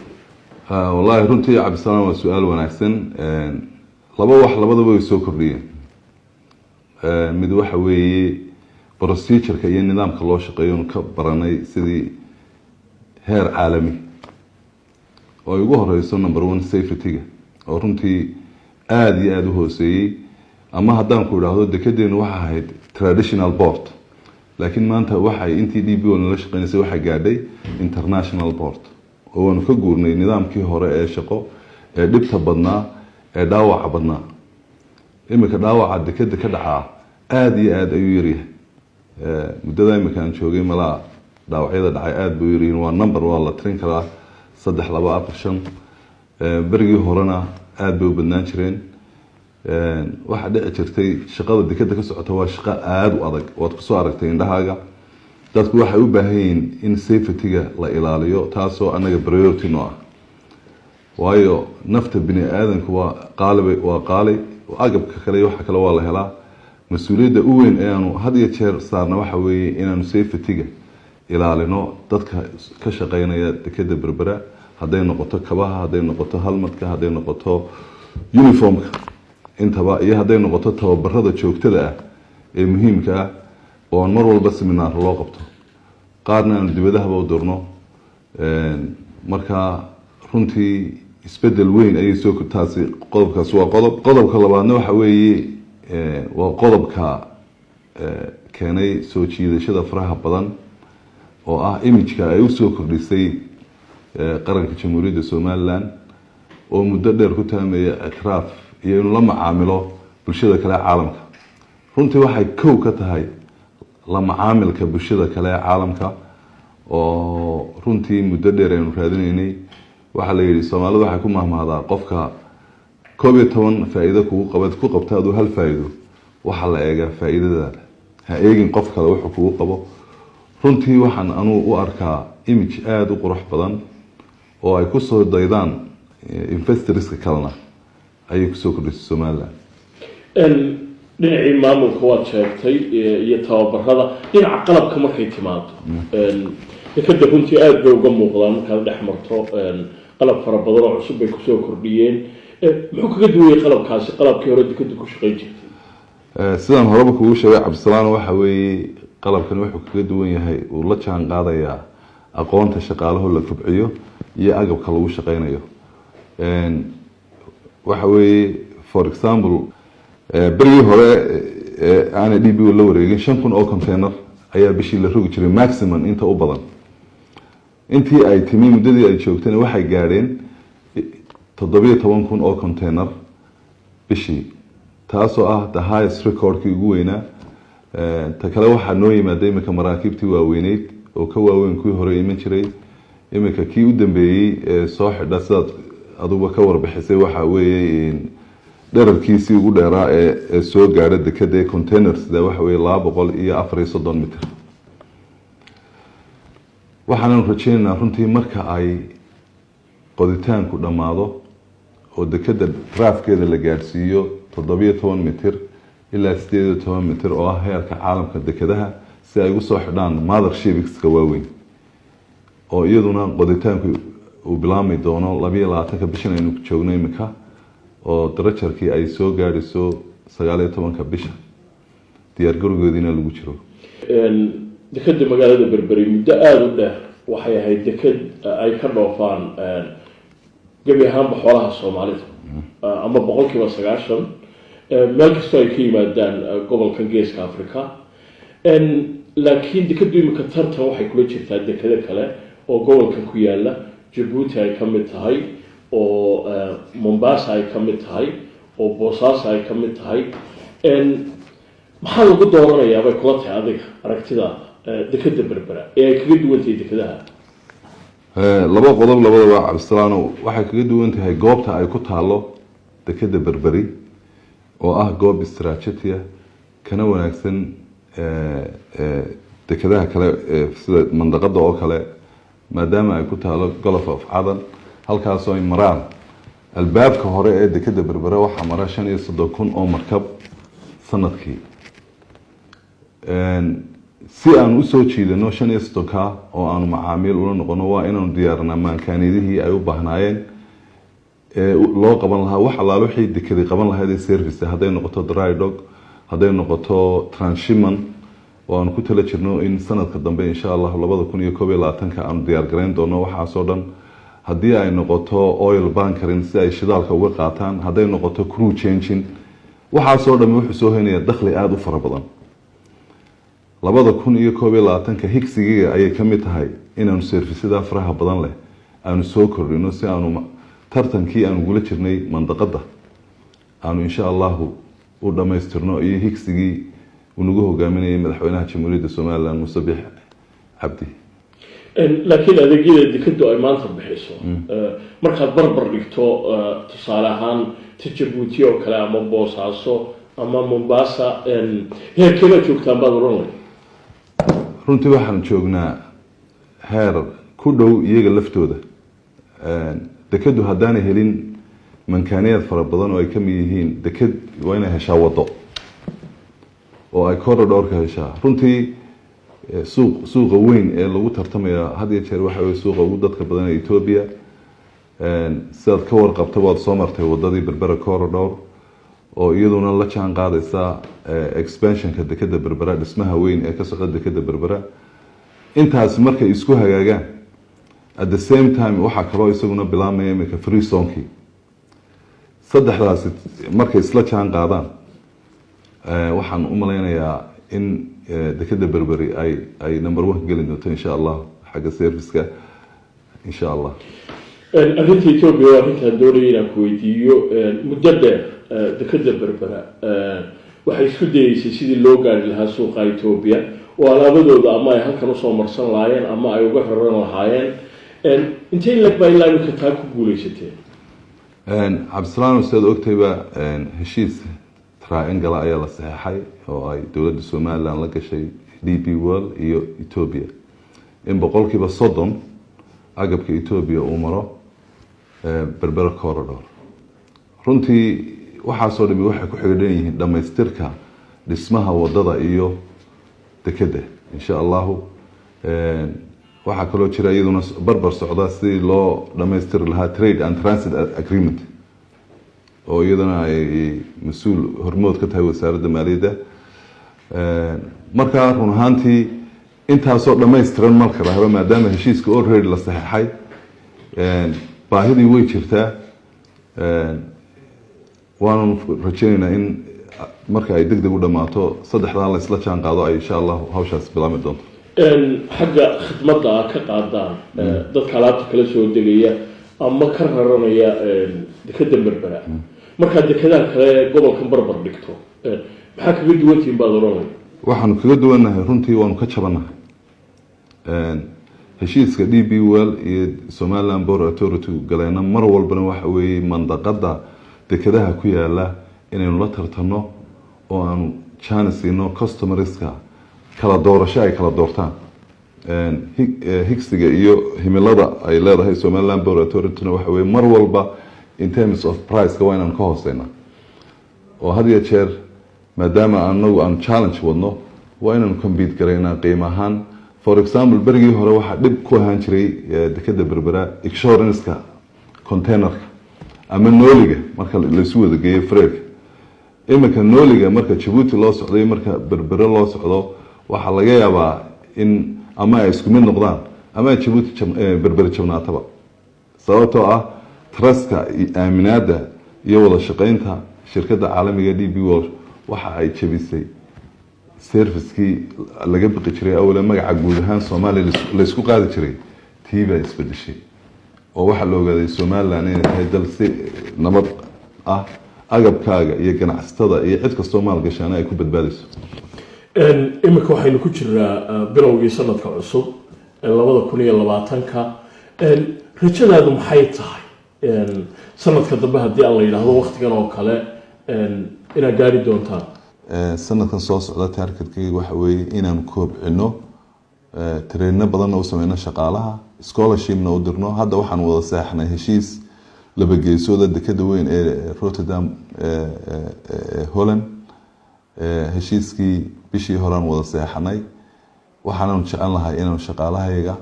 wallahi runtii cabdisalaam waa su'aal wanaagsan labadaba way soo kordhiyeen mid waxa weeye procedure-ka iyo nidaamka loo shaqeeyo ka baranay sidii heer caalami oo ay ugu horeyso number 1 safety-ga oo runtii aada iyo aada u hooseeyey ama haddaan ku idhaahdo dekedeenu waxa ahayd traditional port laakiin maanta waxay intii DPO nala shaqeynaysa waxa gaadhay international port oo aan ka guurnay nidaamkii hore ee shaqo ee dhibta badnaa ee dhaawaca badnaa imika dhaawaca dekeda ka dhacaa aada iyo aada ayuu yaryahay muddada imika aan joogay malaa dhaawacyada dhacay aada buu yaryihiin waa number waa la tirin karaa 3 2 4 5 berigii horena aada bay u badnaan jireen waxaa dhici jirtay shaqada dekeda ka socota waa shaqo aada u adag waad kusoo aragtay indhahaaga dadku waxay u baahan yihiin in safety-ga la ilaaliyo taasoo anaga priority noo ah waayo nafta bini aadanku waa qaali agabka kale waxa kale waa la helaa mas-uuliyadda u weyn ee aanu had iyo jeer saarna waxa weeye inaanu safety-ga ilaalino dadka ka shaqeynaya dekeda berbera hadday noqoto kabaha hadday noqoto halmadka hadday noqoto uniformka intaba iyo hadday noqoto tababarada joogtada ah ee muhiimka ah oo mar walba seminar loo qabto qaarna aanu dibadahaba u dirno marka runtii isbedel weyn ayay soo taasi qodobkaas waa qodobka labaadna waxa weeye waa qodobka keenay soo jiidashada faraha badan oo ah image-ka ay u soo kordhisay qaranka jamhuuriyadda Somaliland oo muddo dheer ku taameeya ikraaf iyo inuu la macaamilo bulshada kale caalamka runtii waxay kow ka tahay la macaamilka bulshada kale caalamka oo runtii muddo dheer aynu raadinaynay waxa la yiri Soomaalidu waxay ku mahmahdaa qofka 12 faa'iido ku qabta aduu hal faa'iido waxa la eega faa'iidada ha eegin qof kale wuxuu kugu qabo runtii waxaan anu u arkaa image aada u qurux badan oo ay ku soo daydaan investorska kalena ayay ku soo kordhisay Somaliland dhinacii maamulka waad sheegtay iyo tababarada dhinaca qalabka markay timaado dekeda runtii aada bay uga muuqdaan markaad dhex marto qalab fara badan oo cusub bay kusoo kordhiyeen muxuu kaga duwayay qalabkaasi qalabkii hore dekeda ku shaqeyn jirtay sidaan horeba kugu sheegay Cabdisalaan waxa weeye qalabkan wuxuu kaga duwan yahay uu la jaan qaadayaa aqoonta shaqaalaha la kobciyo iyo agabka lagu shaqeynayo waxa weeye for example berigii hore aan DPO la wareegin 5,000 oo container ayaa bishii la rogi jiray maximum inta u badan intii ay timi muddadii ay joogteen waxay gaadheen 17,000 oo container bishii taasoo ah the highest record-kii ugu weynaa ta kale waxaa noo yimaaday imika maraakiibtii waaweyneyd oo ka waaweyn kuwii hore iman jiray imika kii u dambeeyey soo xidha sidaad aduba ka warbixisay waxa weeye dherarkiisii ugu dheeraa ee soo gaadha dekeda ee containers sida waxa weeye 234 mitir waxaanu rajaynaynaa runtii marka ay qoditaanku dhammaado oo dekeda draafkeeda la gaadhsiiyo 17 mitir ilaa 18 mitir oo ah heerka caalamka dekedaha si ay ugu soo xidhaan mothershipska waaweyn oo iyaduna qoditaanku uu bilaami doono 22 bishan aynu joogno imika oo darajarkii ay soo gaadhiso 19 bisha diyaar garowgeediina lagu jiro dekeda magaalada berberi muddo aada u dheer waxay ahayd deked ay ka dhoofaan gebi ahaanba xoolaha Soomaalida ama 90% meel kastoo ay ka yimaadaan gobolkan geeska Afrika laakiin dekedu imika tartan waxay kula jirtaa dekeda kale oo gobolkan ku yaala Djibouti ay ka mid tahay oo Mombasa ay ka mid tahay oo Boosaaso ay ka mid tahay maxaa lagu dooranayaa bay kula tahay adiga aragtida dekeda berbera ee ay kaga duwan tahay dekedaha laba qodob labadaba Cabdisalaan waxay kaga duwan tahay goobta ay ku taalo dekeda berberi oo ah goob istiraatiiji kana wanaagsan dekedaha kale sida mandaqada oo kale maadaama ay ku taalo Gulf of Aden halkaas oo ay maraan albaabka hore ee dekeda berbera waxa mara 35,000 oo markab sanadkii si aan u soo jiidano 35 oo aan macaamiil ula noqono waa inaanu diyaarnaa maankaanidihii ay u baahnaayeen loo qaban lahaa wax alaalo wixii dekedi qaban lahayd service hadday noqoto dry dock hadday noqoto transshipment oo aan ku tala jirno in sanadka dambe insha Allah 2021 aan diyaar gareyn doono waxaas oo dhan haddii ay noqoto oil bunkering si ay shidaalka uga qaataan, hadday noqoto crew changing, waxaasoo dhammi wuxuu soo hoynaya dakhli aada u fara badan. 2021 higsigiga ayay ka mid tahay inaanu servisyada faraha badan leh aanu soo kordhino si aanu tartankii aanu gula jirnay mandaqada aanu insha allahu u dhammaystirno iyo higsigii uu nagu hogaaminayay madaxweynaha jamhuuriyadda somaliland Muuse Biixi Cabdi. laakiin adeegyada dekadu ay maanta bixiso markaad barbar dhigto tusaale ahaan Djibouti oo kale ama Boosaaso ama Mombasa heerkeeda joogtaan baad oran lahayd? runtii waxaan joognaa heer ku dhow iyaga laftooda. dekadu haddaanay helin mankaaniyaad fara badan oo ay ka mid yihiin dekad waa inay heshaa waddo oo ay corridor-ka heshaa. runtii suuqa weyn ee lagu tartamaya had iyo jeer waxa weeye suuqa ugu dadka badan ee Ethiopia. sidaad ka warqabta waad soo martay waddadii Berbera corridor oo iyaduna la jaan qaadaysa expansionka dekada Berbera, dhismaha weyn ee ka socda dekada Berbera. intaas markay isku hagaagaan at the same time waxaa kaloo isaguna bilaabmaya imika free zonekii. saddexdaasi markay isla jaan qaadaan waxaan u malaynayaa in dekada Berberi ay number 1 gelin doonto insha Allah xagga serviceka insha Allah. arrinta Ethiopia waa arrinta doonaya inaan ku weydiiyo muddo dheer dekada Berbera waxay isku dayeysay sidii loo gaari lahaa suuqa Ethiopia oo alaabadooda ama ay halkan u soo marsan lahaayeen ama ay uga raran lahaayeen. intee lag baa ilaa imika taa ku guuleysateen? Cabdisalaam sidaad ogtayba heshiis triangle ayaa la saxeexay oo ay dowladda Somaliland la gashay DP World iyo Ethiopia in 30% agabka Ethiopia uu maro Berbera corridor. runtii waxaasoo dhami waxay ku xidhan yihiin dhammaystirka dhismaha waddada iyo dekada insha allahu. waxaa kaloo jira iyaduna barbar socda sidii loo dhammaystiri lahaa trade and transit agreement oo iyaduna ay mas-uul hormood ka tahay wasaaradda maaliyadda. markaa run ahaantii intaasoo dhammaystiran marka lahaba maadaama heshiiska already la saxeexay baahidii way jirtaa. waanu rajaynaynaa in marka ay degdeg u dhammaato saddexdaa la isla jaan qaado ay insha allahu hawshaas bilaami doonto. xagga khidmadda ka qaadaan dadka alaabta kala soo degaya ama ka raranaya dekada Berbera markaad dekadaha kale gobolkan barbar dhigto maxaa kaga duwantihiin baad oranay? waxaanu kaga duwannahay runtii waanu ka jabanahay. heshiiska DP World iyo Somaliland Port Authority galeena mar walbana waxa weeye mandaqada dekadaha ku yaala inaynu la tartano oo aanu chance-ino customerska kala doorasho ay kala doortaan. higsiga iyo himilada ay leedahay Somaliland Port Authority waxa weeye mar walba in terms of price ka waynaan ka hooseynaa oo had iyo jeer maadaama anagu aan challenge wadno waa inaan compete gareynaa qiimo ahaan. for example berigii hore waxaa dhib ku ahaan jiray dekada Berbera insurance-ka containerka ama nooliga marka la isu wada geeyo freight. imika nooliga marka Djibouti loo socday marka Berbera loo socdo waxaa laga yaabaa in ama ay isku mid noqdaan ama ay Djibouti Berbera jabnaataba sababtoo ah trustka aaminaadda iyo wada shaqaynta shirkadda caalamiga DP World waxa ay jabisay servicekii laga baqi jiray awla magaca guud ahaan Soomaaliya la isku qaadi jiray tiiba isbedeshay oo waxa la ogaaday Somaliland inay tahay dal si nabad ah agabkaaga iyo ganacsatada iyo cid kastoo maal gashaana ay ku badbaadayso. imika waxaynu ku jiraa bilowgii sanadka cusub 2020ka rajadaadu maxay tahay sanadka dambe haddii aan la yidhaahdo waqtigan oo kale inaad gaari doontaan? sanadkan soo socda targetkayga waxa weeye inaan koobcino trainno badan oo sameyno shaqaalaha scholarshipna u dirno. hadda waxaan wada saxnay heshiis laba geesooda dekada weyn ee Rotterdam Holland. heshiiskii bishii horaan wada saxnay waxaan jecel lahay inaan shaqaalahayaga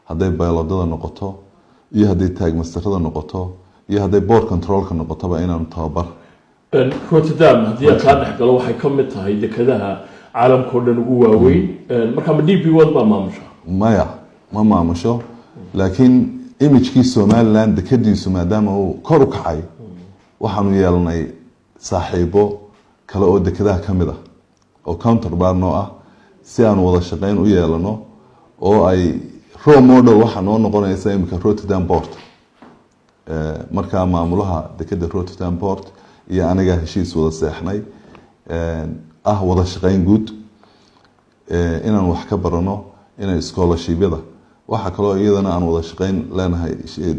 hadday bayloodada noqoto iyo hadday taagmastarada noqoto iyo hadday board controlka noqotoba inaan tababar. Rotterdam haddii aad kaa dhex galo waxay ka mid tahay dekadaha caalamka oo dhan ugu waaweyn. marka ma DP World baa maamusha? maya ma maamusho laakiin imagekii somaliland dekadiisu maadaama uu kor u kacay waxaanu yeelanay saaxiibo kale oo dekadaha ka mid ah oo counterbar noo ah si aanu wada shaqayn u yeelano oo ay role model waxaa noo noqonaysa imika Rotterdam Port markaa maamulaha dekada Rotterdam Port iyo aniga heshiis wada seexnay wada shaqayn guud inaan wax ka barano inay scholarshipyada waxa kale iyadana aan wada shaqayn leenahay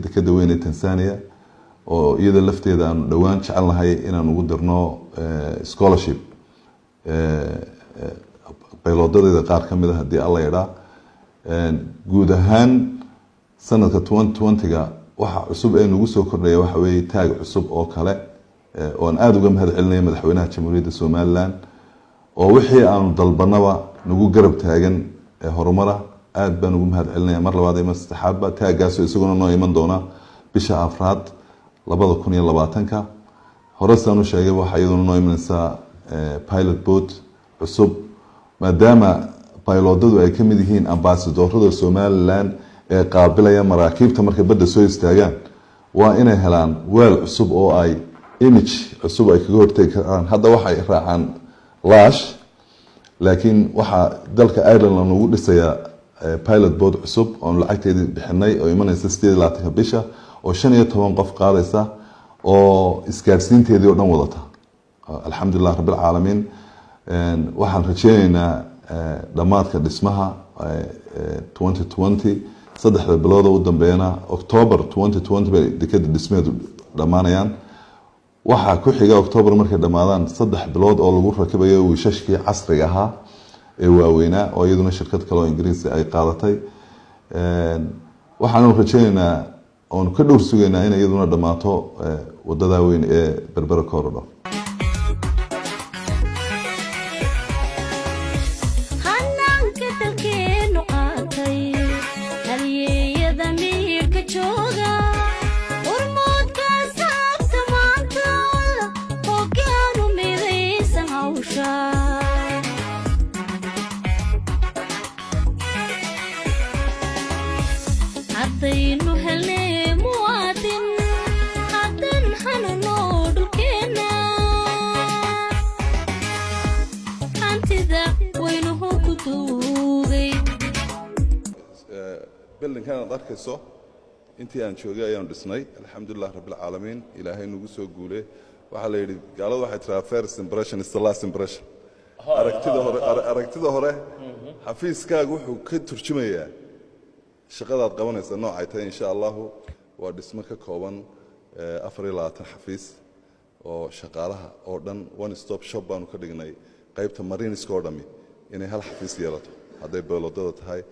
dekada weyn ee Tanzania oo iyada lafteeda aan dhawaan jecelnahay inaan ugu dirno scholarship bayloodada qaar ka mid ah hadii alla yidhaa guud ahaan sanadka 2020ga waxa cusub ee nagu soo kordhaya waxa weeye taag cusub oo kale oo aan aad uga mahad celinay madaxweynaha Jamhuuriyadda Soomaaliland oo wixii aan dalbanaba nagu garab taagan horumara aad baan ugu mahad celinay mar labaad iyo mar saddexaad ba taagaas isaguna noo iman doona bisha afraad 2020ka hore saan u sheegay waxa iyaduna noo imanaysa pilot boat cusub maadaama piloodadu ay ka mid yihiin ambassadorada Somaliland ee qaabilaya maraakiibta markay badda soo istaagaan waa inay helaan weel cusub oo ay image cusub ay kaga hortagi karaan hadda waxay raacaan lash laakiin waxa dalka Ireland lagu dhisayaa pilot boat cusub oo lacagteedii bixinay oo imanaysa 28 bisha oo 15 qof qaadaysa oo isgaarsiinteedii oo dhan wadata alxamdulillah rabbil caalamiin waxaan rajaynaynaa dhamaadka dhismaha 2020 saddexda bilood oo dambeeyana October 2020 bay dekada dhismeedu dhamaanayaan waxa ku xiga October markay dhamaadaan saddex bilood oo lagu rakabayo wiishashkii casriga ahaa ee waaweynaa oo iyaduna shirkad kale oo Ingiriisi ay qaadatay waxaanu rajaynaynaa oon ka dhowr sugaynaa in iyaduna dhamaato wadada weyn ee Berbera Corridor كان أركزه أنتي أن شوقي أيام دسناي الحمد لله رب العالمين إلهي نجسوا قوله وحلا يريد قالوا واحد ترى first impression is the last impression أركتي ظهره حفيز كاجو كتر شمية شغلات قوانين النوع عيتين إن شاء الله ودسمك كوبان أفريلات حفيز وشغالها أردن one stop shop بانو كديناي قيبت مارين سكوردمي إني هالحفيز يلاته هذا بلودات هاي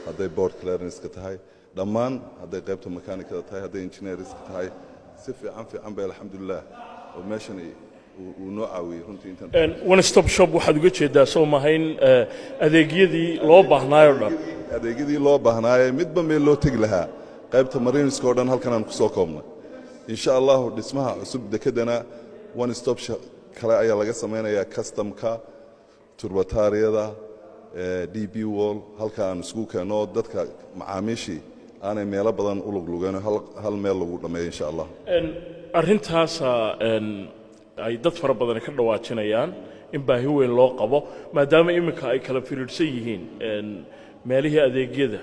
هذا بورد كليرنس كتاعي دمان هذا قيبته ميكانيك كتاعي هذا انجينيرس كتاعي سفي عن بي الحمد لله وماشني ونوعوي runtii inta one stop shop waxaad uga jeedaa soo mahayn adeegyadii loo baahnaayo dhan adeegyadii loo baahnaayo midba meel loo tagi lahaa qaybta marineska oo dhan halkan aan ku soo koobnay insha Allah dhismaha cusub dekadana one stop shop kale ayaa laga sameeyaa customka turbatariyada DB wall halkaan isku keeno dadka macaamiishi aanay meelo badan u luglugeen hal meel lagu dhameeyo insha Allah arintaas ay dad fara badan ka dhawaajinayaan in baahi weyn loo qabo maadaama iminka ay kala firiirsan yihiin meelihii adeegyada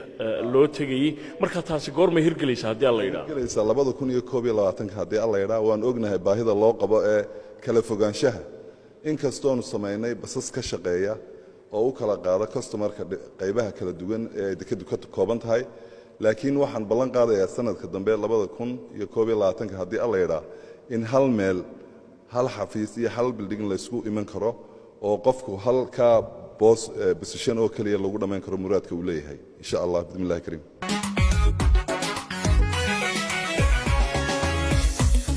loo tagay marka taasi goorma hirgelaysa hadii alla yiraahdo hirgelaysa 2021 hadii alla yiraahdo waan ognahay baahida loo qabo ee kala fogaanshaha in kastoon sameeynay basas ka shaqeeya oo u kala qaada customerka qaybaha kala duwan ee dekadu ka kooban tahay laakiin waxaan ballan qaadayaa sanadka dambe 2021 hadii alla yiraahdo in hal meel hal xafiis iyo hal building la isku iman karo oo qofku hal ka boss position oo kaliya lagu dhameyn karo muraadka uu leeyahay insha Allah bismillaah kariim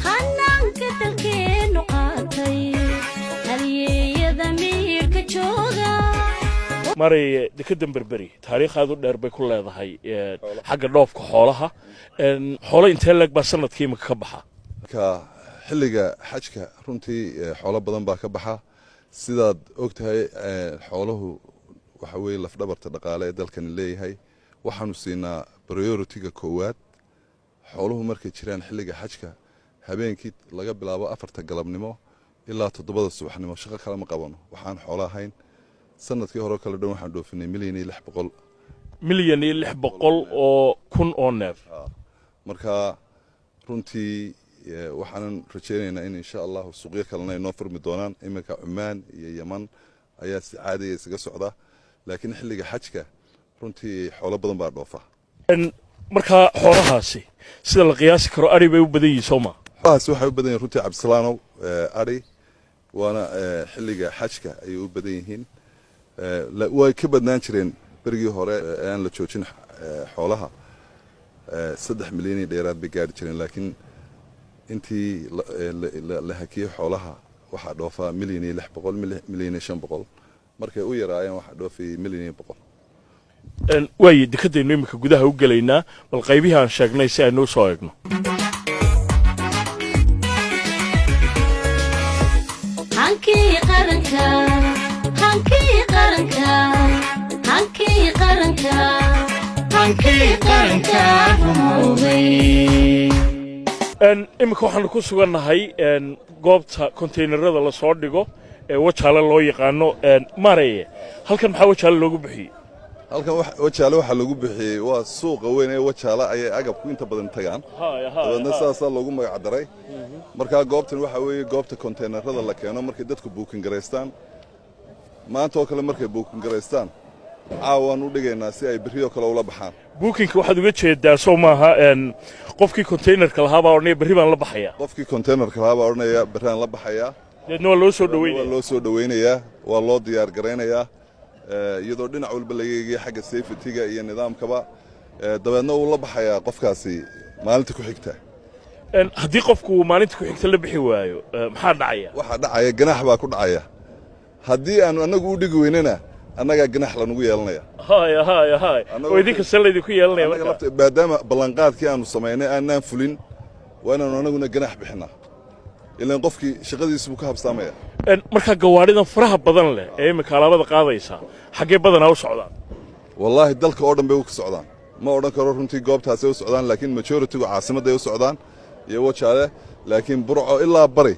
hananka dalkeenu qaatay halyeeyada miirka jooga maray dekada Berberi taariikhaad u dheer bay ku leedahay xagga dhoofka xoolaha xoolo intee lag ba sanadkii ma ka baxa ka xilliga xajka runtii xoolo badan baa ka baxa sidaad ogtahay xooluhu waxa weey laf dhabarta dhaqaale ee dalkan leeyahay waxaanu siinaa priority-ga koowaad xooluhu markay jiraan xilliga xajka habeenkii laga bilaabo 4 galabnimo ilaa 7 subaxnimo shaqo kale ma qabano waxaan xoolo ahayn sanadkii hore kala dhan waxaan dhoofinay milyan iyo 600 oo kun oo neef marka runtii waxaan rajaynaynaa in insha Allah suuqyo kalena ay noo furmi doonaan iminka Cumaan iyo Yaman ayaa si caadi ah isaga socda laakiin xilliga xajka runtii xoolo badan baa dhoofa marka xoolahaasi sida la qiyaasi karo ari bay u badan yihiin Soomaa waxay u badan yihiin runtii Cabdisalaanow ari waana xilliga xajka ay u badan yihiin way ka badnaan jireen berigii hore aan la joojin xoolaha 3 milyan dheeraad bay gaari jireen laakiin intii la hakiyay xoolaha waxa dhoofa milyan iyo 600 milyan iyo 500 markay u yaraayeen waxa dhoofay milyan iyo 100 way dekadaynu imika gudaha u galaynaa bal qaybihi aan sheegnay si aynu soo eegno hankii qaranka hankii qaranka hankii qaranka hankii qaranka imika waxaanu ku sugannahay goobta konteynerada la soo dhigo ee wajaale loo yaqaano maareye halkan maxaa wajaale loogu bixiyey halkan wajaale waxa lagu bixiyay waa suuqa weyn ee wajaale ay agabku inta badan tagaan dadna saasa loogu magac daray marka goobtan waxa weeye goobta konteynerada la keeno markay dadku booking gareystaan maanta oo kale markay booking gareystaan caawaan u dhigaynaa si ay biriyo kale ula baxaan booking waxaad uga jeedaa soo maaha qofkii konteynerka lahaa baa ornay bari baan la baxaya qofkii konteynerka lahaa baa ornaya baraan la baxaya deedna waa loo soo dhaweynayaa waa loo diyaar gareynayaa iyadoo dhinac walba laga eegay xagga safety-ga iyo nidaamkaba dabeedna uu la baxayaa qofkaasi maalinta ku xigta haddii qofku maalinta ku xigta la bixi waayo maxaa dhacaya waxa dhacaya ganax baa ku dhacaya haddii aanu anagu u dhigi weynana annaga ganax la nagu yeelanaya oo idinka salaydi ku yeelanaya maadaama ballanqaadkii aanu samaynay aanaan fulin waa inaanu anaguna ganax bixinaa ilaan qofkii shaqadiisu ka habsaamaya marka gawaaridan faraha badan leh ee imika alaabada qaadaysa xaggee badanaa u socdaan wallaahi dalka oo dhan bay u socdaan ma odhan karo runtii goobtaasay u socdaan laakiin majority-gu caasimadday u socdaan iyo wajaale laakiin burco ilaa bari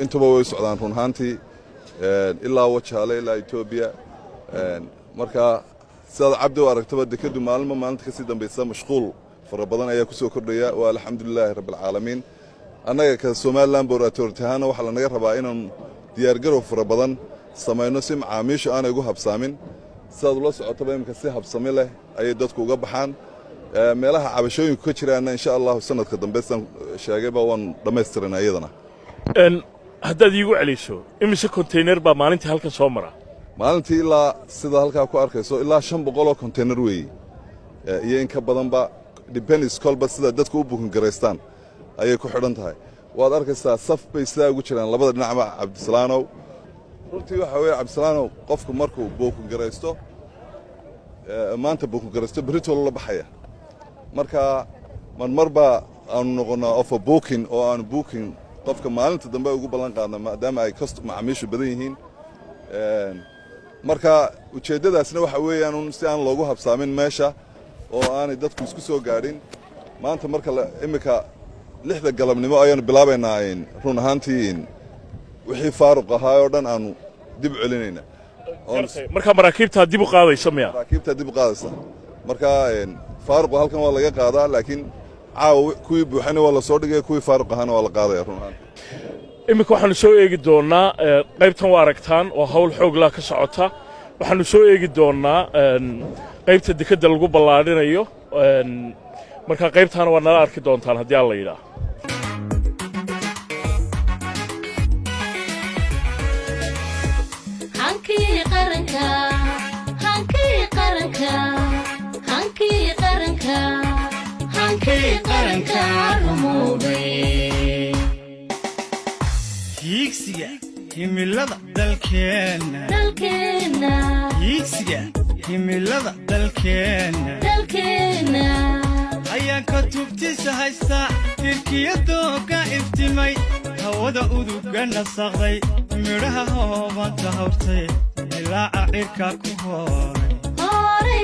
intuba way u socdaan run ahaantii ilaa wajaale ilaa Itoobiya marka sidaad cabdi u aragtaba dekadu maalinta kasii dambaysa mashquul fara badan ayaa ku soo kordhaya waa alxamdulilaahi rabbil caalamiin annaga ka Soomaaliland booratoortaana waxa la naga rabaa inaan diyaar garow fara badan samayno si macaamiishu aanay ugu habsaamin sidaad ula socotaba imika si habsami leh ayay dadku uga baxaan meelaha cabashooyinku ka jiraana insha Allah sanadka dambe san sheegayba waan dhameystirnaa iyadana haddaad iigu celiso imise konteyner baa maalintii halkan soo mara maalintii ilaa sida halkaa ku arkayso ilaa 500 oo konteyner weeye iyo in ka badanba depends kolba sida dadku u booking gareystaan ayay ku xidhan tahay waad arkaysaa saf bay sidaa ugu jiraan labada dhinacba Cabdisalaanow runtii waxa weeye Cabdisalaanow qofku markuu booking gareysto maanta booking gareysto berito la baxaya marka marba aanu noqonaa of a booking oo aanu booking qofka maalinta dambe ugu ballan qaadna maadaama ay macaamiishu badan yihiin marka ujeeddadaasna waxa weeyaan si aan loogu habsaamin meesha oo aanay dadku isku soo gaadhin maanta marka imika 6 galabnimo ayaanu bilaabaynaa run ahaantii wixii faaruq ahaa oo dhan aanu dib celinayna marka maraakiibta dib u qaadaysa miya maraakiibta dib u qaadaysa marka faaruq halkan waa laga qaadaa laakiin caaw kuwii buuxana waa la soo dhigay kuwii faaruq ahaana waa la qaadaya run ahaantii imika waxaanu soo eegi doonaa qaybtan waa aragtaan oo hawl xoog leh ka socota waxaanu soo eegi doonaa qaybta dekada lagu ballaadhinayo marka qaybtaana waa nala arki doontaan haddii aan la yidhaa hankii qaranka hankii qaranka hankii qaranka hankii qaranka rumoobay hiigsiga himilada dalkeenna hiigsiga himilada dalkeenna ayaan ka tubtisa haysta tirkiyadooga iftimay hawada uduga nasaqday midhaha hoobanta hawrtay ilaaca cirka ku hooray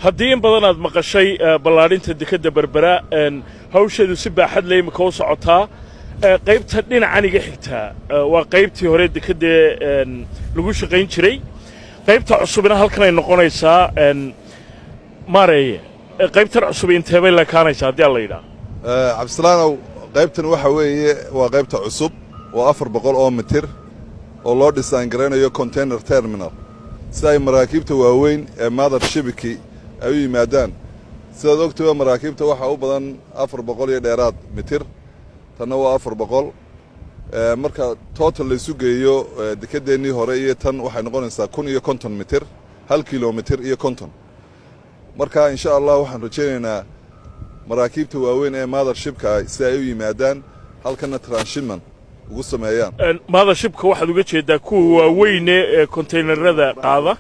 haddii in badan aad maqashay ballaadhinta dekedda berbera hawsheedu si baaxad leh imika u socotaa qaybta dhinacan iga xigtaa waa qaybtii hore dekeddee lagu shaqayn jiray qaybta cusubina halkan ay noqonaysaa maareeye qaybtan cusub intee bay lekaanaysaa haddii aan la yidhaah cabdisalaanow qaybtan waxa weeye waa qaybta cusub waa 400 oo mitir oo loo dhisaan garanayo container terminal si ay maraakiibta waaweyn ee mothershipki ay u yimaadaan sidaad ogtahay maraakiibta waxaa u badan 400 iyo dheeraad mitir tanna waa 400 marka total la isu geeyo dekedeennii hore iyo tan waxay noqonaysaa 1,050 mitir 1 kilomitir iyo 50 marka insha Allah waxaan rajaynaynaa maraakiibta waaweyn ee mothershipka si ay u yimaadaan halkana transshipment ugu sameeyaan mothershipka waxaad uga jeedaa kuwa waaweyn ee containerada qaada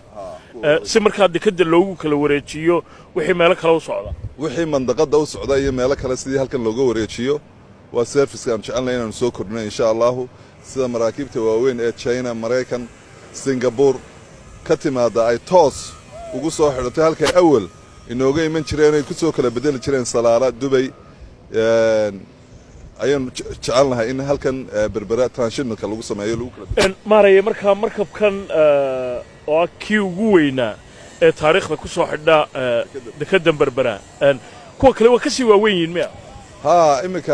si markaa dekedda loogu kala wareejiyo wixii meelo kale u socda wixii mandaqada u socda iyo meelo kale sidii halkan looga wareejiyo waa service aan jecelnahay inaan soo kordhino insha Allah sida maraakiibta waaweyn ee China Mareykan Singapore ka timaada ay toos ugu soo xidhatay halka awal inooga iman jireen ay ku soo kala bedeli jireen Salaala Dubai ayaan jecelnahay in halkan berbera transshipmentka lagu sameeyo lagu kala maaraya markaa markabkan oo kii ugu weynaa ee taariikhda ku soo xidha dekedda berbera kuwa kale waa ka sii waaweyn yihiin miya ها إمك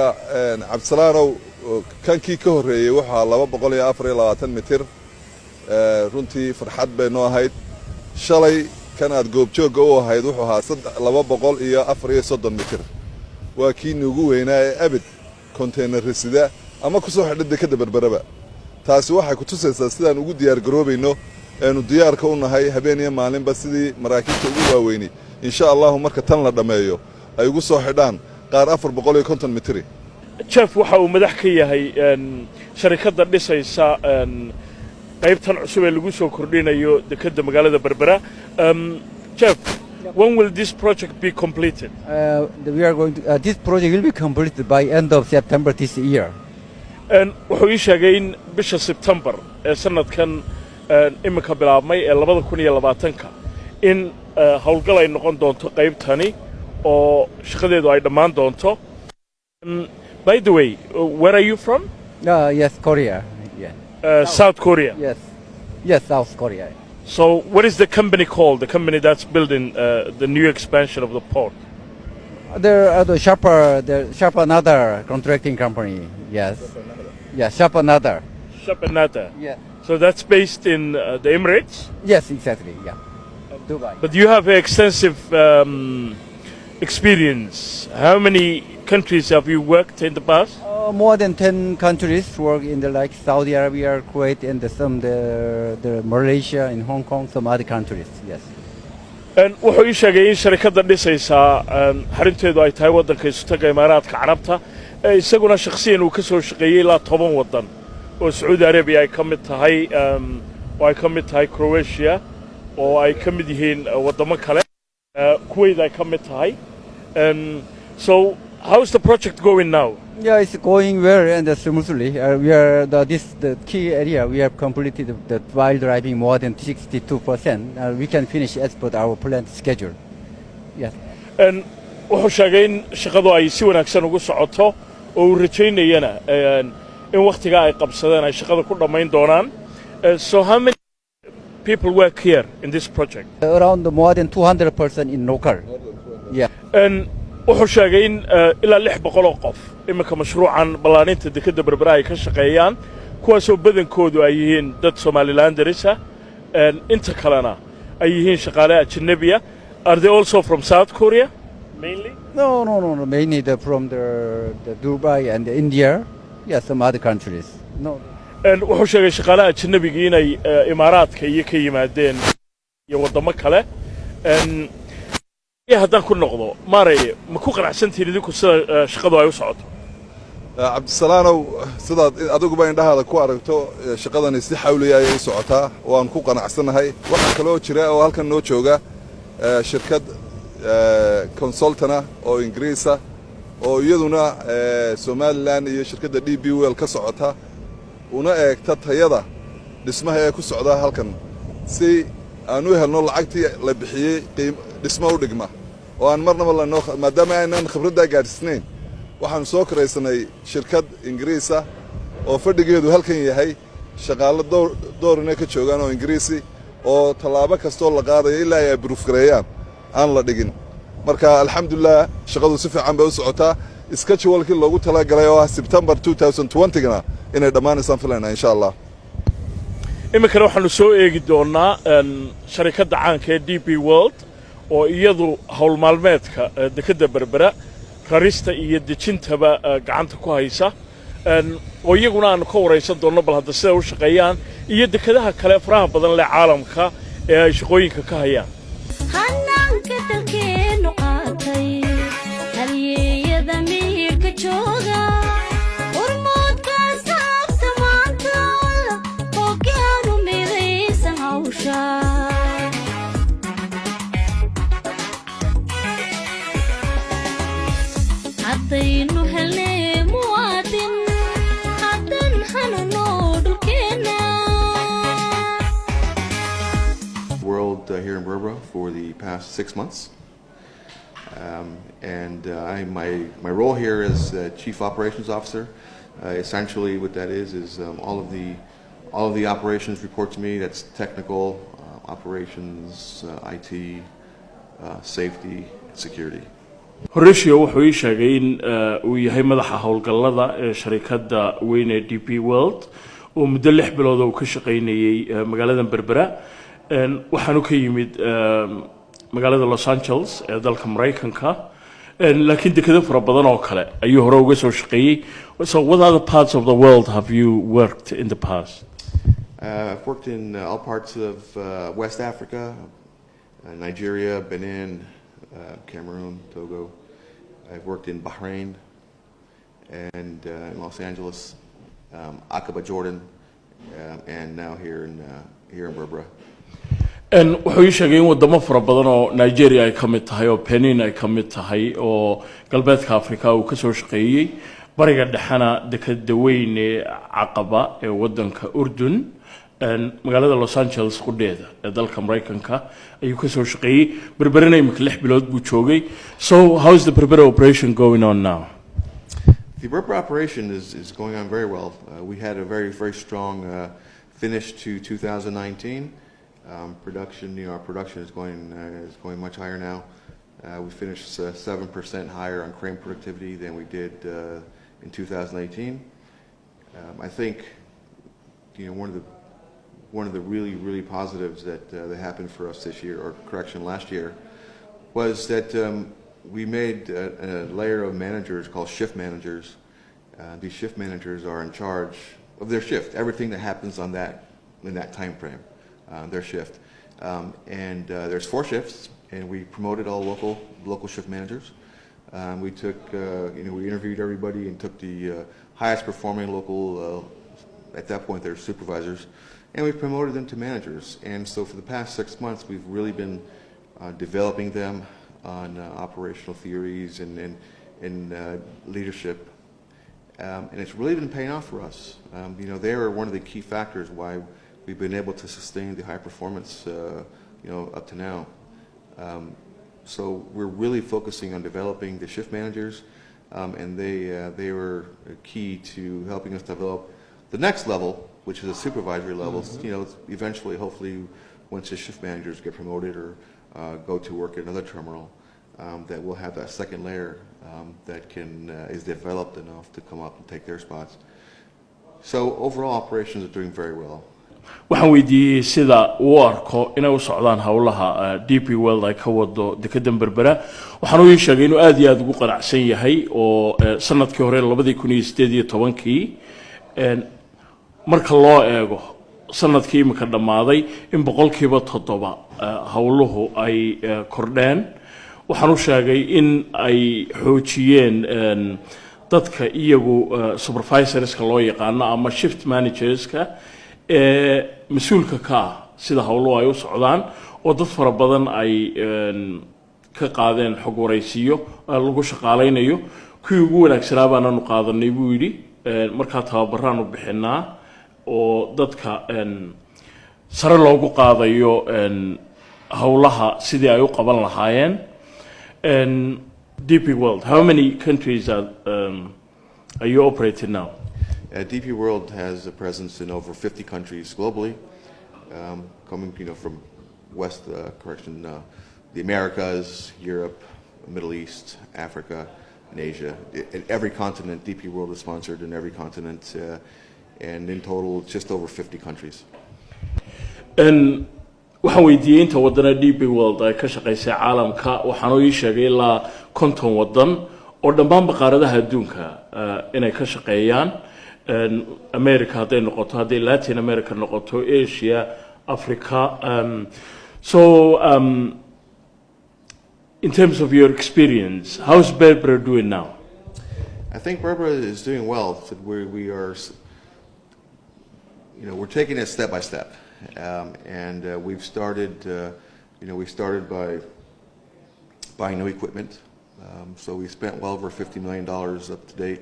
عبد السلام كان كي كهري وحى 224 متر runtii farxad bay noo ahayd shalay kanaad goobjoog oo ahayd wuxuu ahaa 234 mitir waa kii ugu weynaa ee abid container sida ama ku soo xidhay dekedda berberaba taasi waxay ku tusaysaa sidaan ugu diyaar garoobayno aanu diyaarka u nahay habeen iyo maalinba sidii maraakiibta ugu waaweynay insha Allah marka tan la dhameeyo ay ugu soo xidhaan qaar 450 mitir jeef waxa uu madax ka yahay sharikadda dhisaysa qaybtan cusub ee lagu soo kordhinayo dekedda magaalada berbera jeff when will this project be completed we are going to, this project will be completed by end of September this year wuxuu ii sheegay in bisha September ee sanadkan imika bilaabmay ee 2020ka in hawlgal ay noqon doonto qaybtani oo shaqadeedu ay dhammaan doonto by the way where are you from yes Korea South Korea yes South Korea so what is the company called the company that's building the new expansion of the port there are the Sharp another contracting company yes Sharp another yeah so that's based in the Emirates yes exactly yeah Dubai but you have extensive experience how many countries have you worked in the past more than 10 countries work in the like Saudi Arabia, Kuwait, and the Malaysia and Hong Kong, some other countries. Yes. And wuxuu ii sheegay in sharikadda dhisaysaa xarinteedu ay tahay waddanka Istaga Imaaraadka Carabta isaguna shakhsiyan uu ka soo shaqeeyay ilaa 10 waddan oo Saudi Arabia ay ka mid tahay oo ay ka mid tahay Croatia oo ay ka mid yihiin waddamo kale Kuwait ay ka mid tahay so how's the project going now Yeah, it's going well and smoothly. We are the key area. We have completed the while driving more than 62%. We can finish as per our planned schedule. Yes. And wuxuu sheegay in shaqadu ay si wanaagsan ugu socoto oo uu rajaynayana in waqtiga ay qabsadeen ay shaqada ku dhamayn doonaan. So how many people work here in this project? Around more than 200% in local. Yeah. And wuxuu sheegay in ilaa 600 oo qof imika mashruucan ballaarinta dekedda berbera ay ka shaqeeyaan kuwaasoo badankoodu ay yihiin dad Somalilanders inta kalena ay yihiin shaqaale ajnabiya are they also from South Korea mainly no mainly from the Dubai and India yes some other countries no wuxuu sheegay shaqaale ajnabiga inay Imaaraadka iyo ka yimaadeen iyo wadamo kale haddaan ku noqdo maarey ma ku qanacsantiin idinku sida shaqadu ay u socoto عبد السلام sidaad aduguba indhahaada ku aragto shaqadani si xawliya ay u socotaa waan ku qanacsanahay waxa kale oo jira oo halkan noo jooga shirkad consultana oo Ingiriisa oo iyaduna Somaliland iyo shirkadda DB Well ka socota una eegta tayada dhismaha ee ku socda halkan si aanu helno lacagtii la bixiyey dhismo u dhigma oo aan marnaba lanoo maadaama aanan khibradda gaadhsiisnayn waxaan soo karaysanay shirkad Ingiriisa oo fadhigeedu halkan yahay shaqaale doorina ka joogaan oo Ingiriisi oo tallaabo kastoo la qaadayo ilaa ay proof gareeyaan aan la dhigin marka alxamdulillah shaqadu si fiican bay u socotaa schedule-kii loogu talagalay oo ah September 2020-gana inay dhammaanaysan filayna insha Allah iminkana waxaanu soo eegi doonaa sharikadda caanka ee DP World oo iyadu hawl maalmeedka dekedda Berbera rarista iyo dejintaba gacanta ku haysa oo iyaguna aanu ka waraysan doonno bal hadda sida u shaqeeyaan iyo dekedaha kale faraha badan leh caalamka ee ay shaqooyinka ka hayaan hanaanka dalkeenu qaatay halyeeyada miyirka jooga hormoodka saabta maanta hoggaanu midaysan hawsha haddaynu helnay muwaadin haddan hanano dhulkeena World here in Berbera for the past 6 months. My role here is Chief Operations Officer. Essentially what that is all of the operations report to me. That's technical, operations, IT, safety, security. Horatio wuxuu ii sheegay in uu yahay madaxa howlgallada ee sharikadda weyn ee DP World oo muddo 6 bilood uu ka shaqaynayay magaalada Berbera waxaanu ka yimid magaalada Los Angeles ee dalka Mareykanka laakiin dekedo fara badan oo kale ayuu hore uga soo shaqeeyay. So what other parts of the world have you worked in the past? I've worked in all parts of West Africa, Nigeria, Benin, Cameroon, Togo. I've worked in Bahrain and in Los Angeles, Aqaba, Jordan, and now here in Berbera. wuxuu ii sheegay in wadamo fara badan oo Nigeria ay ka mid tahay oo Benin ay ka mid tahay oo galbeedka Afrika uu ka soo shaqeeyay bariga dhexana dekedda weyn ee Aqaba ee wadanka Urdun magaalada Los Angeles qudheeda ee dalka Mareykanka ayuu ka soo shaqeeyay Berberana imika 6 bilood buu joogay. So how is the Berbera operation going on now? The Berbera operation is going on very well. We had a very strong finish to 2019. Production, our production is going much higher now. We finished 7% higher on crane productivity than we did in 2018. I think, one of the really positives that happened for us this year, or correction, last year, was that we made a layer of managers called shift managers. These shift managers are in charge of their shift, everything that happens in that time frame. Their shift, there's 4 shifts, and we promoted all local shift managers. We took, we interviewed everybody and took the highest performing local, at that point they're supervisors, and we promoted them to managers. And so for the past 6 months, we've really been developing them on operational theories and leadership, and it's really been paying off for us. They are one of the key factors why we've been able to sustain the high performance, up to now. So we're really focusing on developing the shift managers, and they were key to helping us develop the next level, which is a supervisory level. Eventually, hopefully, once the shift managers get promoted or go to work at another terminal, that we'll have that second layer that is developed enough to come up and take their spots. So overall, operations are doing very well. waxaan weydiiyey sida uu arko inay u socdaan hawlaha DP World ay ka wado dekedda Berbera waxaan uu sheegay inuu aad iyo aad ugu qanacsan yahay oo sanadkii hore 2018 marka loo eego sanadkii imika dhamaaday in 7% hawluhu ay kordheen waxaan uu sheegay in ay xoojiyeen dadka iyagu supervisorska loo yaqaan ama shift managerska mas'uulka ka sida hawluhu ay u socdaan oo dad fara badan ay ka qaadeen xog waraysiyo lagu shaqaaleynayo kuwii ugu wanaagsanaa baanu qaadanay buu yiri marka tababaraan u bixinaa oo dadka sare loogu qaadayo howlaha sidii ay u qaban lahaayeen. DP World, how many countries are you operating now? DP World has a presence in over 50 countries globally, coming from the Americas, Europe, Middle East, Africa, and Asia. In every continent, DP World is sponsored in every continent, and in total, just over 50 countries. waxaan weydiiyey inta wadana DP World ay ka shaqaysay caalamka waxaan ii sheegay ilaa 50 wadan oo dhammaan qaaradaha adduunka inay ka shaqeeyaan America haday noqoto haday Latin America noqoto Asia Africa in terms of your experience how's Berbera doing now? I think Berbera is doing well. We are we're taking it step by step. We've started, we started by buying new equipment. So we spent well over $50 million up to date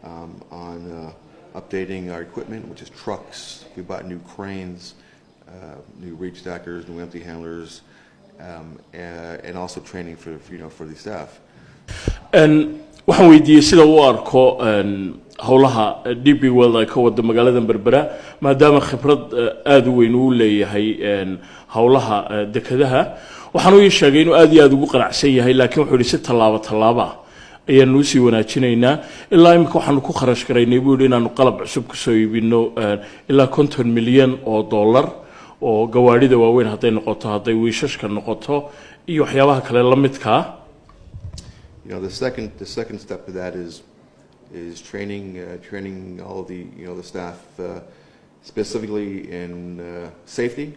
on updating our equipment, which is trucks. We bought new cranes, new reach stackers, new empty handlers, and also training for the staff. waxaan weydiiyey sida uu arko howlaha DP World ay ka wada magaalada Berbera maadaama khibrad aad u weyn uu leeyahay howlaha dekadaha waxaan uu sheegay inuu aad iyo aad ugu qanacsan yahay laakiin wuxuu yiri si talaabo ayaan u sii wanaajinaynaa ilaa imika waxaan ku kharash gareynay buu yiri inaanu qalab cusub ku soo iibino ilaa $50 milyan oo gawaarida waaweyn haday noqoto haday wiishashka noqoto iyo waxyaabaha kale la midka The second step to that is training all of the staff specifically in safety.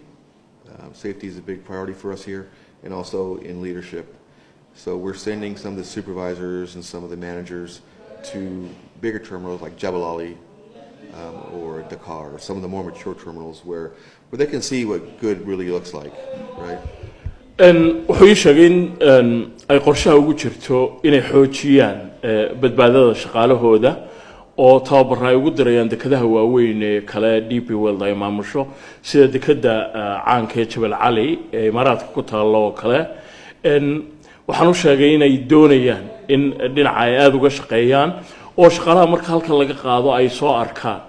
Safety is a big priority for us here, and also in leadership. So we're sending some of the supervisors and some of the managers to bigger terminals like Jebel Ali or Dakar, or some of the more mature terminals where they can see what good really looks like, right? wuxuu ii sheegay in ay qorshaha ugu jirto inay xoojiyaan badbaadada shaqaalahooda oo tababar ay ugu dirayaan dekadaha waaweyn ee kale DP World ay maamusho sida dekada caanka ee Jebel Ali ee Imaaraadka ku taalo oo kale waxaan u sheegay inay doonayaan in dhinaca ay aad uga shaqeeyaan oo shaqaalaha marka halka laga qaado ay soo arkaan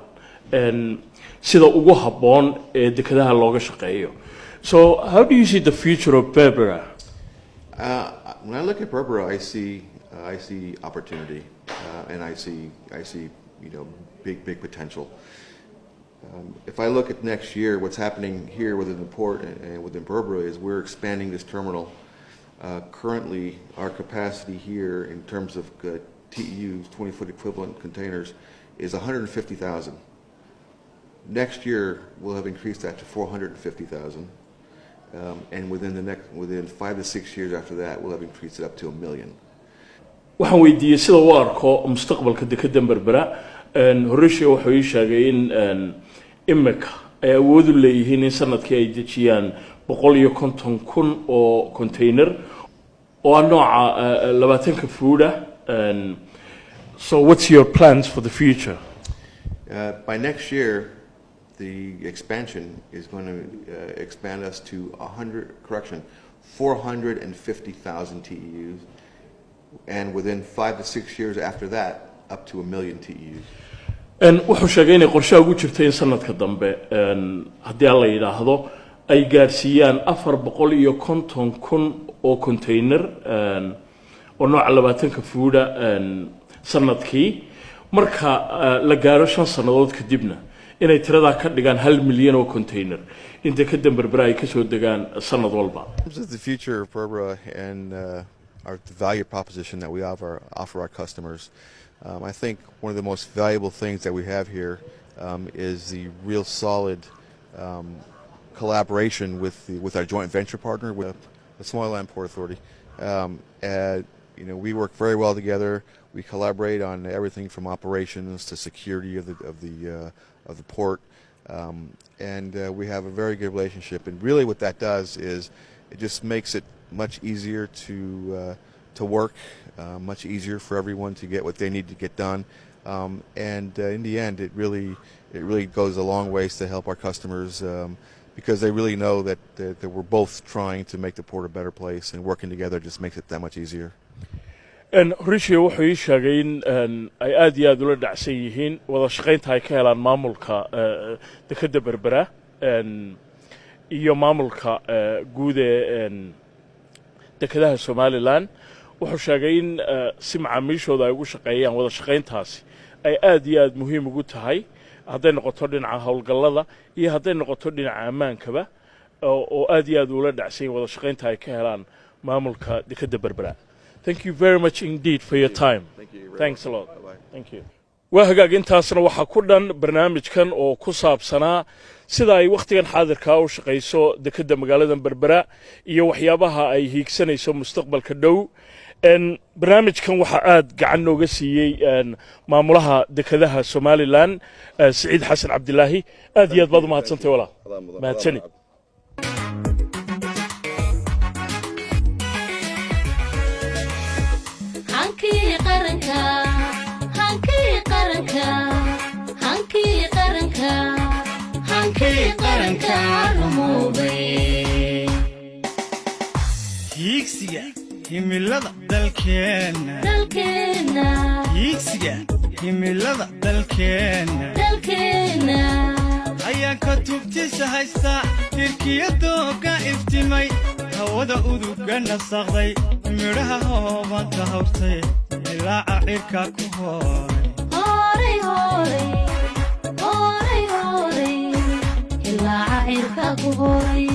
sida ugu habboon ee dekadaha looga shaqeeyo. So how do you see the future of Berbera? When I look at Berbera, I see opportunity, and I see big potential. If I look at next year, what's happening here within the port and within Berbera is we're expanding this terminal. Currently, our capacity here in terms of TEUs, 20-foot equivalent containers, is 150,000. Next year, we'll have increased that to 450,000. And within 5 to 6 years after that, we'll have increased it up to 1 million. waxaan weydiiyey sida uu arko mustaqbalka dekada Berbera horreyshay wuxuu ii sheegay in imika ay awood u leeyihiin in sanadkii ay dejiyaan 150,000 oo container oo nooca 20 fuuda. So what's your plans for the future? By next year, the expansion is going to expand us to 450,000 TEUs, and within 5 to 6 years after that, up to 1 million TEUs. wuxuu sheegay inay qorshaha ugu jirto in sanadka dambe haddii la yiraahdo ay gaarsiiyaan 450,000 oo container oo nooca 20 fuuda sanadkii marka la gaaro 5 sanadood kadibna inay tirada ka dhigaan 1 milyan oo container inta ka Berbera ay ka soo degaan sanad walba. This is the future of Berbera and the value proposition that we offer our customers. I think one of the most valuable things that we have here is the real solid collaboration with our joint venture partner, with the Somaliland Port Authority. We work very well together. We collaborate on everything from operations to security of the port, and we have a very good relationship. And really, what that does is it just makes it much easier to work, much easier for everyone to get what they need to get done. In the end, it really goes a long ways to help our customers because they really know that we're both trying to make the port a better place, and working together just makes it that much easier. rishi wuxuu ii sheegay in ay aad iyo aad ula dhacsan yihiin wada shaqaynta ay ka helaan maamulka dekedda berbera iyo maamulka guud ee dekedaha Somaliland wuxuu sheegay in si macaamiishooda ay ugu shaqeeyaan wada shaqayntaasi ay aad iyo aad muhiim ugu tahay hadday noqoto dhinaca howlgallada iyo hadday noqoto dhinaca ammaankaba oo aad iyo aad ula dhacsan wada shaqaynta ay ka helaan maamulka dekedda berbera. Thank you very much indeed for your time. Thanks a lot. Thank you. وهاجا intaasna waxa ku dhan barnaamijkan oo ku saabsanaa sida ay waqtigan xaadirka u shaqeyso dekedda magaalada berbera iyo waxyaabaha ay hiigsanayso mustaqbalka dhow barnaamijkan waxa aad gacan nooga siiyay maamulaha dekedaha Somaliland Saciid Xasan Cabdilaahi aad iyo aad baad mahadsantahay walaal mahadsanid hiigsiga himilada dalkeena hiigsiga himilada dalkeena ayaan ka tubtisa haysta tirkiyadooga iftimay hawada uduga nasaqday midhaha hoobanta hawrtay ilaa cirka ku hooray ilaa cirka ku hooray